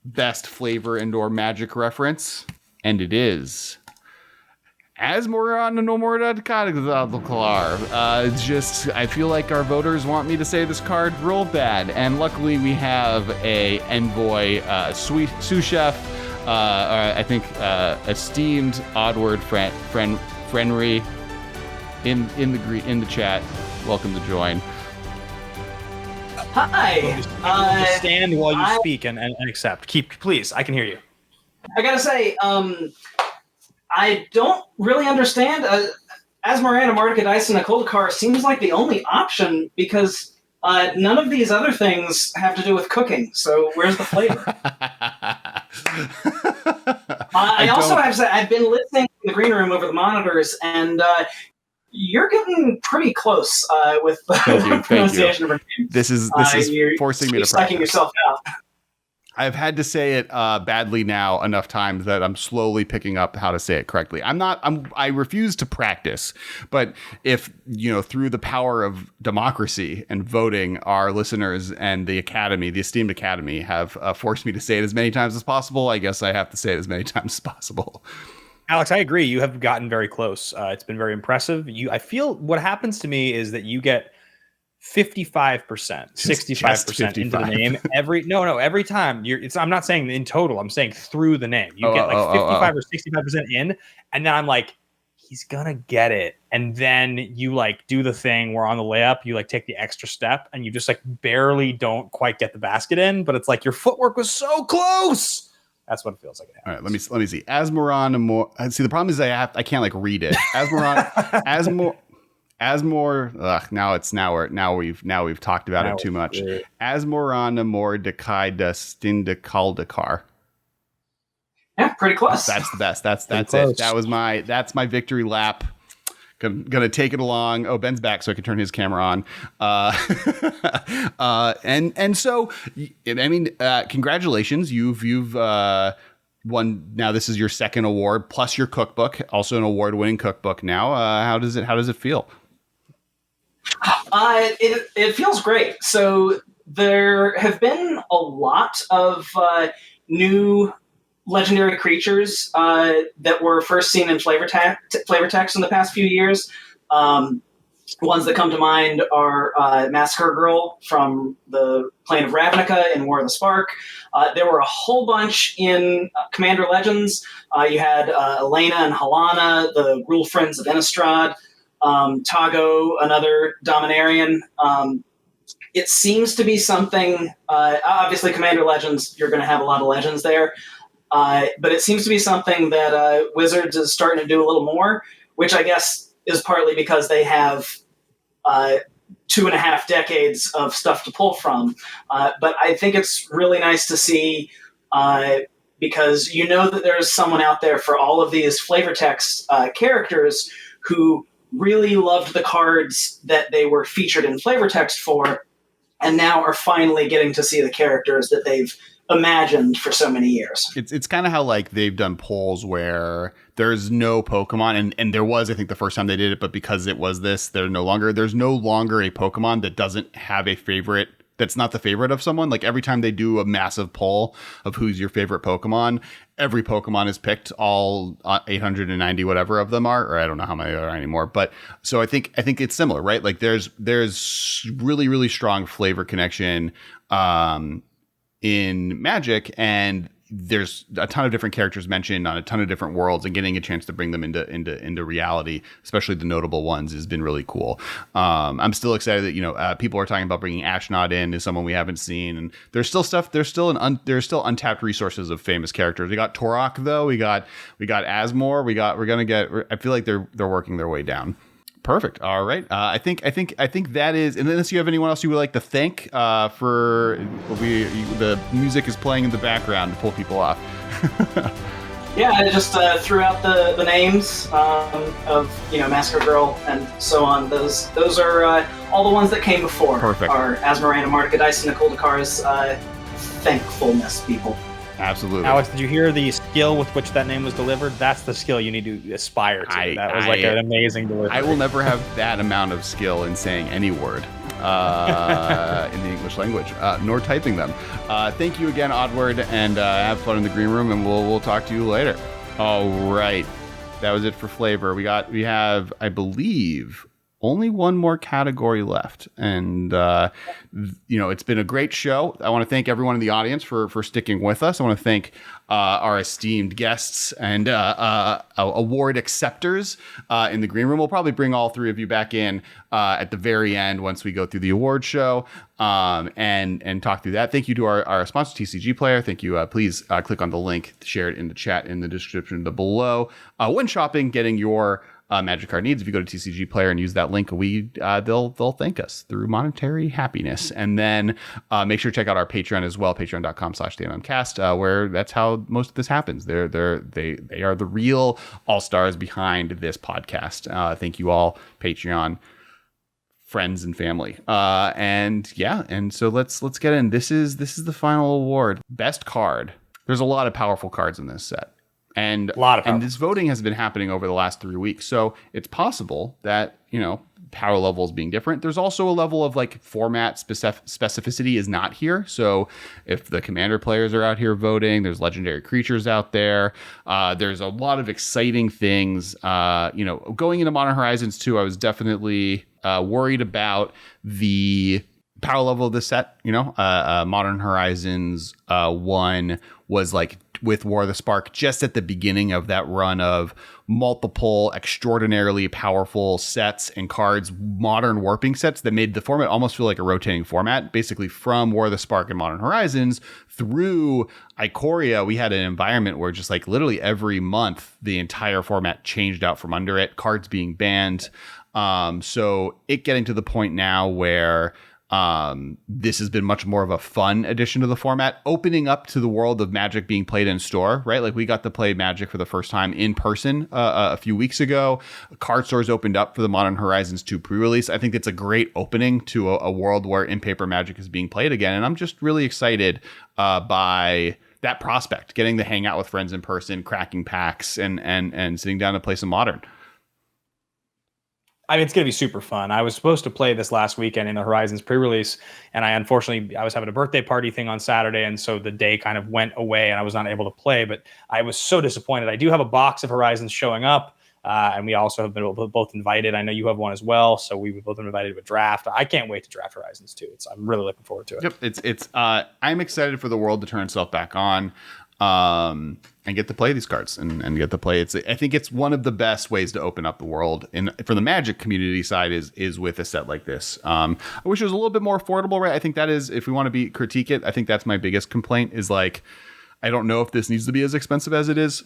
best flavor and/or magic reference, and it is Asmoran no more It's just I feel like our voters want me to say this card real bad, and luckily we have a envoy, sous chef. I think esteemed Oddword Frenry in the chat. Welcome to join. Hi. Just stand while you speak and accept. Please. I can hear you. I gotta say, I don't really understand. Asmarana, Martica Dice, and Akoldakar seems like the only option because none of these other things have to do with cooking. So where's the flavor? I also have to say, I've been listening to the green room over the monitors, and you're getting pretty close with the pronunciation of her name. This is forcing me to practice. Psyching yourself out. I've had to say it badly now enough times that I'm slowly picking up how to say it correctly. I refuse to practice, but if, through the power of democracy and voting, our listeners and the Academy, the esteemed Academy, have forced me to say it as many times as possible, I guess I have to say it as many times as possible. Alex, I agree. You have gotten very close. It's been very impressive. I feel what happens to me is that you get 55%, 65% into the name every time I'm not saying in total, I'm saying through the name. You get 55 or 65% in, and then I'm like, he's gonna get it. And then you do the thing where on the layup, you take the extra step and you just barely don't quite get the basket in, but it's your footwork was so close. That's what it feels like. All right, let me see. Asmoran. See, the problem is I can't read it. Now we've talked about it too much. Asmorana Mordecai Stindakaldakar. Yeah, pretty close. That's the best. That's it. That's my victory lap. Gonna take it along. Oh, Ben's back, so I can turn his camera on. And so, congratulations. You've won. Now this is your second award plus your cookbook, also an award-winning cookbook. Now, how does it feel? It feels great. So there have been a lot of new legendary creatures that were first seen in flavor text in the past few years. Ones that come to mind are Massacre Girl from the Plane of Ravnica in War of the Spark. There were a whole bunch in Commander Legends. You had Elena and Halana, the Rule Friends of Innistrad. Tago, another Dominarian. It seems to be something, obviously Commander Legends, you're going to have a lot of legends there, but it seems to be something that Wizards is starting to do a little more, which I guess is partly because they have 2.5 decades of stuff to pull from. But I think it's really nice to see, because that there's someone out there for all of these flavor text characters who really loved the cards that they were featured in flavor text for, and now are finally getting to see the characters that they've imagined for so many years. It's kind of how they've done polls where there's no Pokemon, and there was, I think, the first time they did it, but because it was there's no longer a Pokemon that doesn't have a favorite. That's not the favorite of someone. Every time they do a massive poll of who's your favorite Pokemon, every Pokemon is picked, all 890 whatever of them are, or I don't know how many there are anymore. But so I think it's similar, right? There's really, really strong flavor connection in Magic, and there's a ton of different characters mentioned on a ton of different worlds, and getting a chance to bring them into reality, especially the notable ones, has been really cool. I'm still excited that people are talking about bringing Ashnod in as someone we haven't seen, and there's still stuff. There's still untapped resources of famous characters. We got Torok though. We got Asmore. I feel like they're working their way down. Perfect. All right. I think that is. And unless you have anyone else you would like to thank for the music is playing in the background to pull people off. Yeah, I just threw out the names of Massacre Girl and so on. Those are all the ones that came before. Perfect. Are Asmarana, Martica Dice, and Nicole Dakar's thankfulness people. Absolutely. Alex, did you hear the skill with which that name was delivered? That's the skill you need to aspire to. That was like an amazing delivery. I will never have that amount of skill in saying any word in the English language, nor typing them. Thank you again, Oddward, and have fun in the green room, and we'll talk to you later. All right. That was it for flavor. We have, I believe, only one more category left. And, it's been a great show. I want to thank everyone in the audience for sticking with us. I want to thank our esteemed guests and award acceptors in the green room. We'll probably bring all three of you back in at the very end once we go through the award show and talk through that. Thank you to our sponsor, TCG Player. Thank you. Please click on the link, share it in the chat in the description below. When shopping, getting your Magic card needs, if you go to TCG Player and use that link, they'll thank us through monetary happiness. And then make sure to check out our Patreon as well, patreon.com/MMcast, where that's how most of this happens. They are the real all-stars behind this podcast. Thank you all, Patreon friends and family. And so let's get in. This is the final award, best card. There's a lot of powerful cards in this set. And this voting has been happening over the last 3 weeks. So it's possible that, power levels being different. There's also a level of like format specificity is not here. So if the commander players are out here voting, there's legendary creatures out there. There's a lot of exciting things. Going into Modern Horizons 2, I was definitely worried about the power level of the set. Modern Horizons 1 was like with War of the Spark just at the beginning of that run of multiple extraordinarily powerful sets and cards, modern warping sets that made the format almost feel like a rotating format. Basically from War of the Spark and Modern Horizons through Ikoria, we had an environment where just like literally every month the entire format changed out from under it, cards being banned. So it getting to the point now where this has been much more of a fun addition to the format, opening up to the world of Magic being played in store, right? Like we got to play Magic for the first time in person a few weeks ago. Card stores opened up for the Modern Horizons 2 pre-release. I think it's a great opening to a world where in-paper Magic is being played again. And I'm just really excited by that prospect, getting to hang out with friends in person, cracking packs and sitting down to play some Modern. I mean, it's going to be super fun. I was supposed to play this last weekend in the Horizons pre-release, and I was having a birthday party thing on Saturday, and so the day kind of went away, and I was not able to play, but I was so disappointed. I do have a box of Horizons showing up, and we also have been both invited. I know you have one as well, so we both been invited to a draft. I can't wait to draft Horizons 2. I'm really looking forward to it. Yep, I'm excited for the world to turn itself back on. And get to play these cards and get to play. I think it's one of the best ways to open up the world. And for the Magic community side is with a set like this. I wish it was a little bit more affordable, right? I think that is, if we want to critique it, I think that's my biggest complaint is like, I don't know if this needs to be as expensive as it is.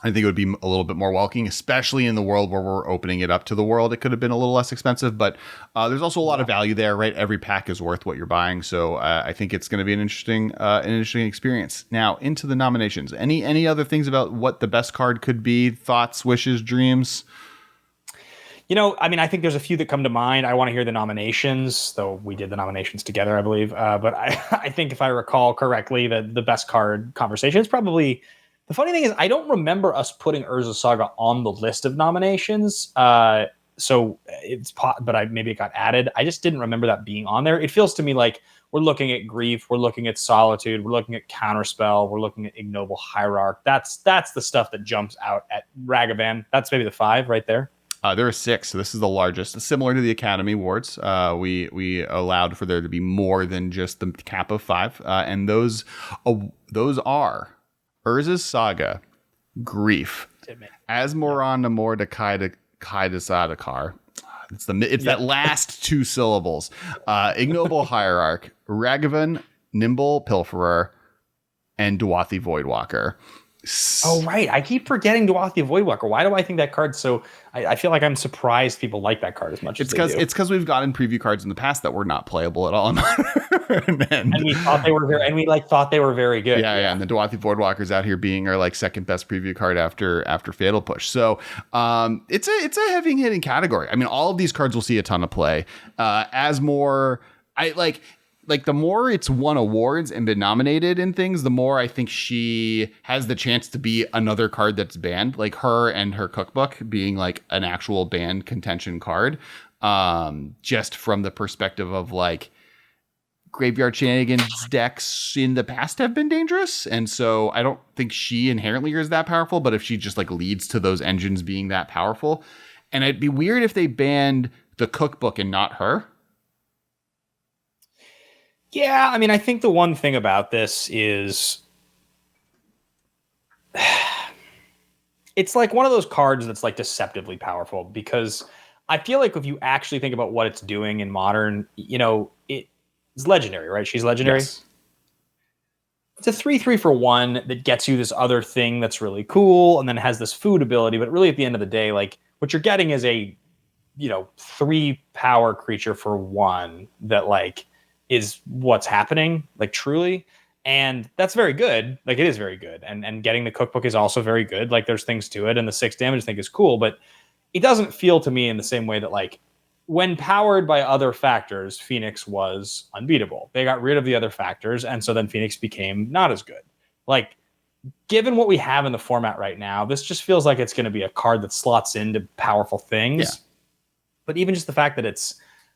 I think it would be a little bit more welcoming, especially in the world where we're opening it up to the world. It could have been a little less expensive, but there's also a lot of value there, right? Every pack is worth what you're buying. So I think it's going to be an interesting experience. Now into the nominations. Any other things about what the best card could be? Thoughts, wishes, dreams? I think there's a few that come to mind. I want to hear the nominations, though we did the nominations together, I believe. But I think if I recall correctly, the best card conversation is probably. The funny thing is, I don't remember us putting Urza Saga on the list of nominations. So maybe it got added. I just didn't remember that being on there. It feels to me like we're looking at Grief, we're looking at Solitude, we're looking at Counterspell, we're looking at Ignoble Hierarch. That's the stuff that jumps out at Ragavan. That's maybe the 5 right there. There are 6, so this is the largest. Similar to the Academy Awards, we allowed for there to be more than just the cap of 5, and those are Urza's Saga, Grief, Asmoran Namor to Kaida Sadakar. It's that last 2 syllables. Ignoble Hierarch, Ragavan, Nimble Pilferer, and Dwathi Voidwalker. Oh, right. I keep forgetting Dwathi Voidwalker. Why do I think that card's so... I feel like I'm surprised people like that card as much as they do. It's because we've gotten preview cards in the past that were not playable at all. and we thought they were very good. Yeah. And the Dwathi Voidwalker's out here being our second best preview card after Fatal Push. So it's a heavy hitting category. I mean, all of these cards will see a ton of play. like the more it's won awards and been nominated in things, the more I think she has the chance to be another card that's banned, like her and her cookbook being like an actual banned contention card. Just from the perspective of like graveyard shenanigans decks in the past have been dangerous. And so I don't think she inherently is that powerful, but if she just like leads to those engines being that powerful, and it'd be weird if they banned the cookbook and not her. Yeah, I mean, I think the one thing about this is it's like one of those cards that's like deceptively powerful, because I feel like if you actually think about what it's doing in Modern, you know, it's legendary, right? She's legendary. Yes. It's a 3/3 for 1 that gets you this other thing that's really cool, and then has this food ability. But really, at the end of the day, like what you're getting is a, you know, 3 power creature for 1 that like is what's happening, like truly. And that's very good. Like it is very good. And getting the cookbook is also very good. Like there's things to it, and the 6 damage thing is cool, but it doesn't feel to me in the same way that like when powered by other factors, Phoenix was unbeatable. They got rid of the other factors, and so then Phoenix became not as good. Like, given what we have in the format right now, this just feels like it's going to be a card that slots into powerful things. Yeah. But even just the fact that it's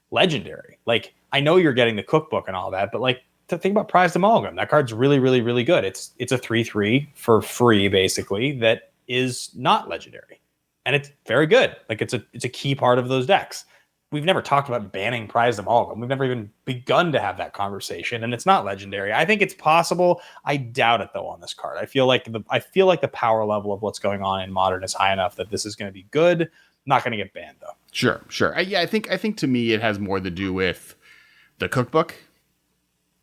legendary, like I know you're getting the cookbook and all that, but like to think about Prized Amalgam, that card's really, really, really good. It's a 3/3 for free, basically, that is not legendary, and it's very good. Like it's a key part of those decks. We've never talked about banning Prized Amalgam. We've never even begun to have that conversation, and it's not legendary. I think it's possible. I doubt it though on this card. I feel like the power level of what's going on in Modern is high enough that this is going to be good. Not going to get banned though. Sure. I think to me it has more to do with the cookbook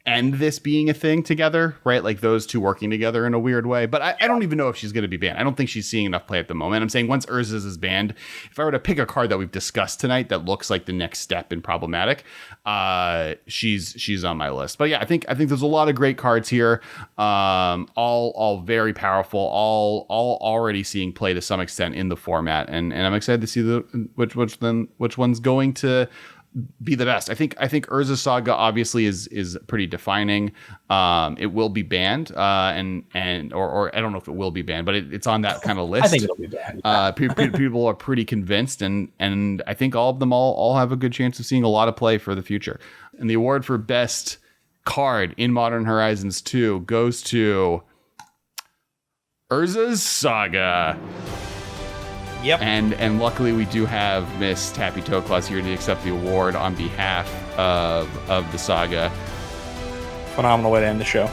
and this being a thing together, right? Like those two working together in a weird way. But I don't even know if she's going to be banned. I don't think she's seeing enough play at the moment. I'm saying once Urza's is banned, if I were to pick a card that we've discussed tonight that looks like the next step in problematic, she's on my list. But yeah, I think there's a lot of great cards here, all very powerful, all already seeing play to some extent in the format, and I'm excited to see which one's going to be the best. I think Urza Saga obviously is pretty defining. It will be banned, and or I don't know if it will be banned, but it's on that kind of list. I think it'll be banned. Yeah. People are pretty convinced, and I think all of them all have a good chance of seeing a lot of play for the future. And the award for best card in Modern Horizons 2 goes to Urza's Saga. Yep. And luckily we do have Miss Tappy Toeclaws here to accept the award on behalf of the saga. Phenomenal way to end the show.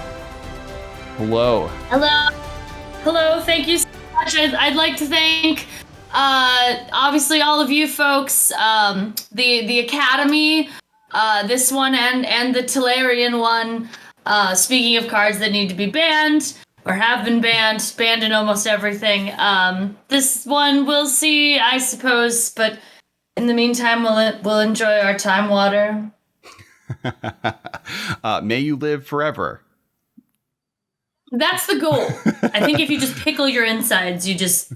Hello. Thank you so much. I'd like to thank obviously all of you folks, the Academy, this one and the Tolarian one. Speaking of cards that need to be banned or have been banned in almost everything. This one we'll see, I suppose, but in the meantime, we'll enjoy our time water. May you live forever. That's the goal. I think if you just pickle your insides, you just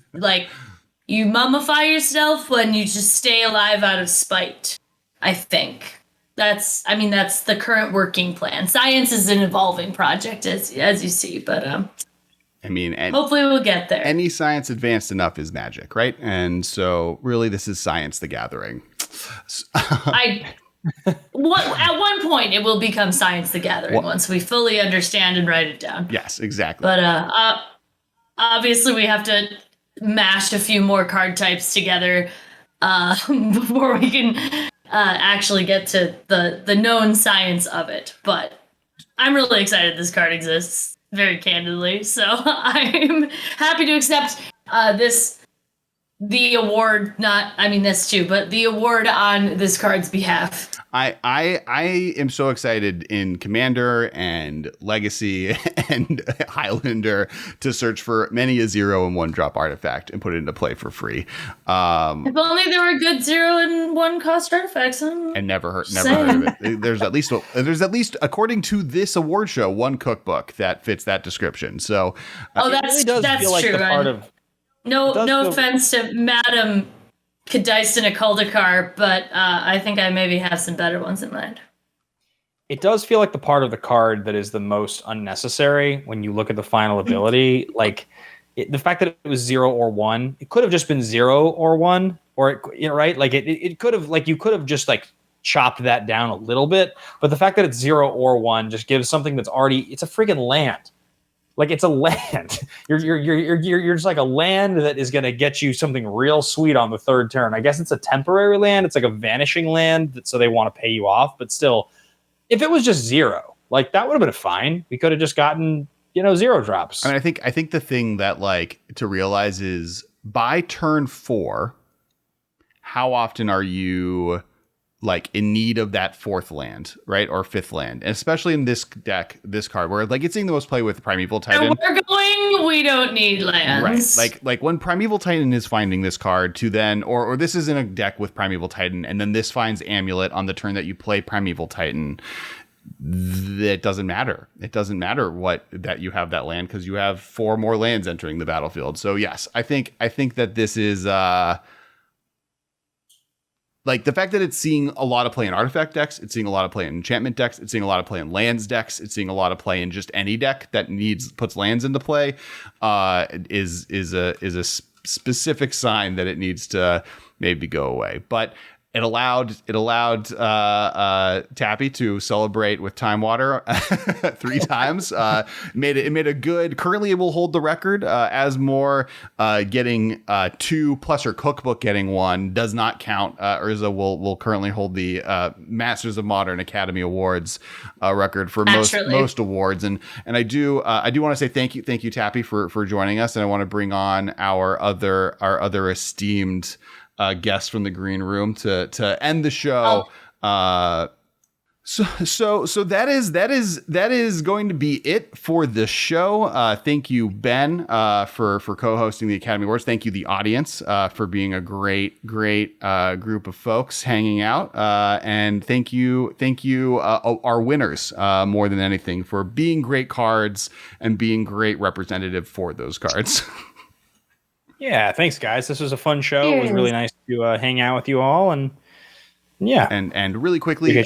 you mummify yourself when you just stay alive out of spite. I think. That's the current working plan. Science is an evolving project, as you see, but hopefully we'll get there. Any science advanced enough is magic, right? And so, really, this is Science the Gathering. At one point, it will become Science the Gathering once we fully understand and write it down. Yes, exactly. But obviously, we have to mash a few more card types together before we can actually get to the known science of it. But I'm really excited this card exists, very candidly. So I'm happy to accept the award, this too, but the award on this card's behalf. I am so excited in Commander and Legacy and Highlander to search for many a 0 and 1 drop artifact and put it into play for free. If only there were good 0 and 1 cost artifacts. And never heard of it. There's at least according to this award show, one cookbook that fits that description. So that's true. Part of no offense to Madam Kadistan Akuldakar, but I think I maybe have some better ones in mind. it does feel like the part of the card that is the most unnecessary when you look at the final ability. Like the fact that it was 0 or 1, it could have just been 0 or 1, or right? Like it could have, like, you could have just like chopped that down a little bit. But the fact that it's 0 or 1 just gives something that's already, it's a friggin' land. Like, it's a land. You're just like a land that is going to get you something real sweet on the third turn. I guess it's a temporary land. It's like a vanishing land, so they want to pay you off. But still, if it was just 0, like, that would have been fine. We could have just gotten, 0 drops. And I think the thing that, like, to realize is by turn 4, how often are you, like, in need of that 4th land, right? Or 5th land, and especially in this deck, this card, where, like, it's seeing the most play with Primeval Titan. And we're going, we don't need lands. Right. Like when Primeval Titan is finding this card to then, or this is in a deck with Primeval Titan, and then this finds Amulet on the turn that you play Primeval Titan. It doesn't matter. It doesn't matter that you have that land, because you have 4 more lands entering the battlefield. So yes, I think that this is, like, the fact that it's seeing a lot of play in artifact decks, it's seeing a lot of play in enchantment decks, it's seeing a lot of play in lands decks, it's seeing a lot of play in just any deck that puts lands into play, is a specific sign that it needs to maybe go away. But it allowed Tappy to celebrate with Time Water 3 times. It made a good. Currently, it will hold the record. Asmore getting 2 plus her cookbook getting 1 does not count. Urza will currently hold the Masters of Modern Academy Awards record for most awards. And I do want to say thank you Tappy for joining us, and I want to bring on our other esteemed guest from the green room to end the show. So that is going to be it for the show. Thank you, Ben, for co-hosting the Academy Awards. Thank you, the audience, for being a great group of folks hanging out. And thank you, our winners, more than anything, for being great cards and being great representative for those cards. Yeah, thanks, guys. This was a fun show. It was really nice to hang out with you all, and yeah. And really quickly, you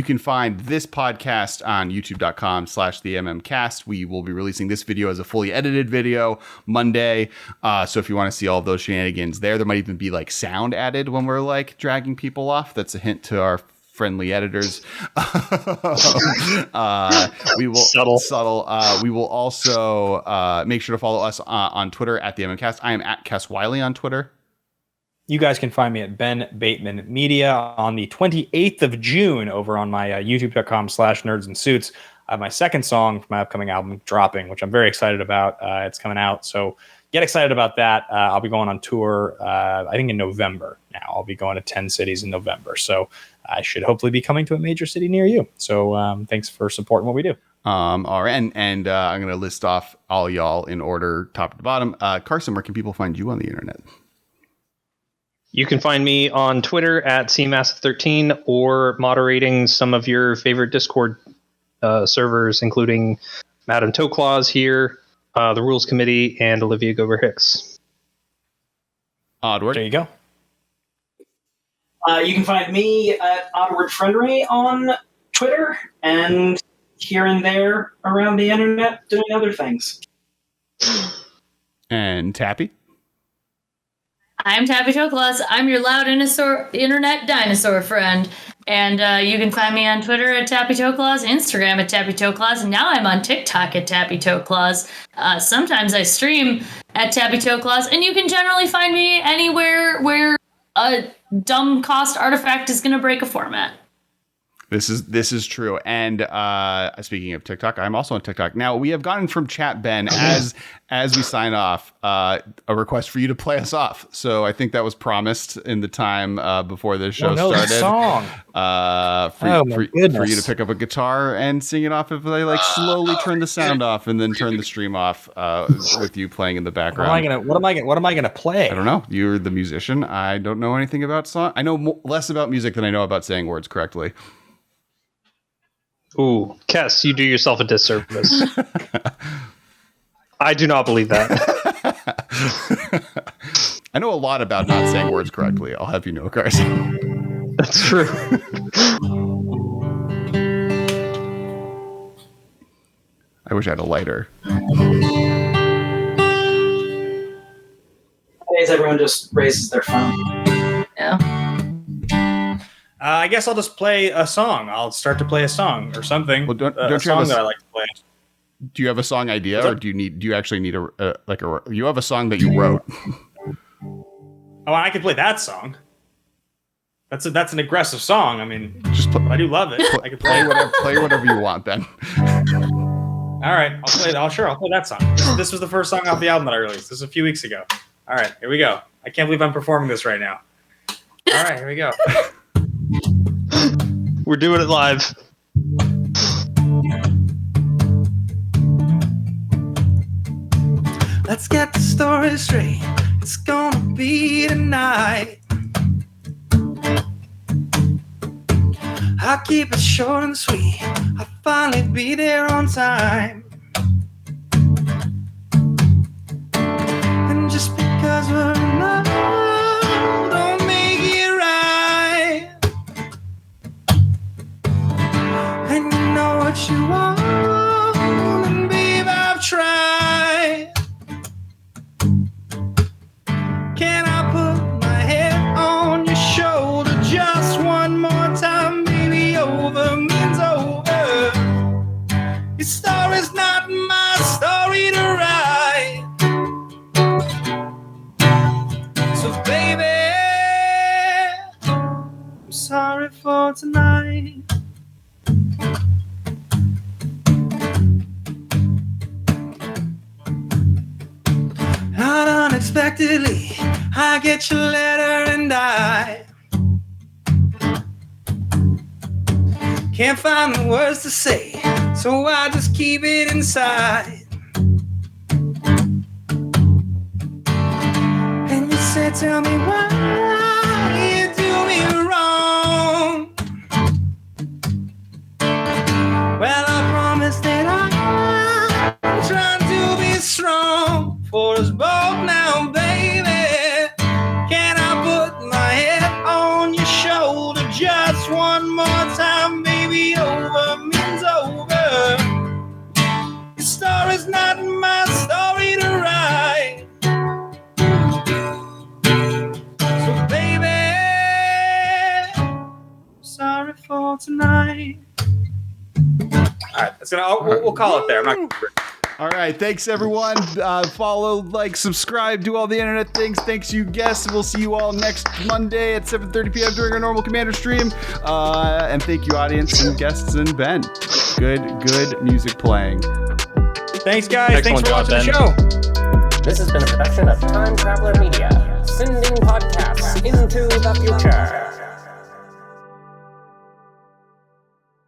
can find this podcast on youtube.com/the MMcast. We will be releasing this video as a fully edited video Monday. So if you want to see all of those shenanigans there might even be like sound added when we're like dragging people off. That's a hint to our friendly editors. We will subtle. We will also make sure to follow us on Twitter at the MMcast. I am at Kess Wiley on Twitter. You guys can find me at Ben Bateman Media on the 28th of June over on my youtube.com/nerds and suits. I have my second song from my upcoming album dropping, which I'm very excited about. It's coming out, so get excited about that. I'll be going on tour, I think in November now. I'll be going to 10 cities in November. So I should hopefully be coming to a major city near you. So thanks for supporting what we do. All right. And I'm going to list off all y'all in order, top to bottom. Carson, where can people find you on the internet? You can find me on Twitter at CMassive13 or moderating some of your favorite Discord servers, including Madam Toeclaws here, the Rules Committee, and Olivia Gover-Hicks. Oddward. There you go. You can find me at Oddward Friendray on Twitter and here and there around the internet doing other things. And Tappy? I'm Tappy Toeclaws. I'm your loud internet dinosaur friend. And you can find me on Twitter at Tappy Toeclaws, Instagram at Tappy Toeclaws, and now I'm on TikTok at Tappy Toeclaws. Sometimes I stream at Tappy Toeclaws, and you can generally find me anywhere where a dumb cost artifact is going to break a format. This is true. And speaking of TikTok, I'm also on TikTok. Now, we have gotten from chat, Ben, as we sign off, a request for you to play us off. So I think that was promised in the time before this show started. Song. For you to pick up a guitar and sing it off if they like slowly turn the sound off and then turn the stream off with you playing in the background. What am I gonna play? I don't know. You're the musician. I don't know anything about song. I know less about music than I know about saying words correctly. Ooh, Kess, you do yourself a disservice. I do not believe that. I know a lot about not saying words correctly. I'll have you know, Carson. That's true. I wish I had a lighter. Nowadays, everyone just raises their phone. Yeah. I guess I'll just play a song. I'll start to play a song or something. Well, don't a you song have that I like to play. Do you have a song idea, What's or up? do you actually need you have a song that you wrote? Oh, I could play that song. That's an aggressive song. I mean, Just I do love it. I can play it. play whatever you want, Ben. All right, I'll play. I'll play that song. This was the first song off the album that I released. This was a few weeks ago. All right, here we go. I can't believe I'm performing this right now. All right, here we go. We're doing it live. Let's get the story straight. It's gonna be tonight. I'll keep it short and sweet. I'll finally be there on time. And just because we're in love, don't make it right. And you know what you want, and babe, I've tried. Can I put my head on your shoulder just one more time, baby? Over means over. Your story's not my story to write. So baby, I'm sorry for tonight. Not unexpectedly, I get your letter and I can't find the words to say, so I just keep it inside. And you said, tell me why you do me wrong. Well, I promise that I'm trying to be strong for us both now, baby. Can I put my head on your shoulder just one more time, baby? Over means over. Your story's not my story to write. So, baby, I'm sorry for tonight. All right, we'll call it there. I'm not gonna... All right, thanks everyone. Follow, like, subscribe, do all the internet things. Thanks you guests. We'll see you all next Monday at 7:30 p.m. during our normal Commander stream. And thank you, audience and guests and Ben. Good music playing. Thanks, guys. Excellent Thanks for watching job, the show. This has been a production of Time Traveler Media, sending podcasts into the future.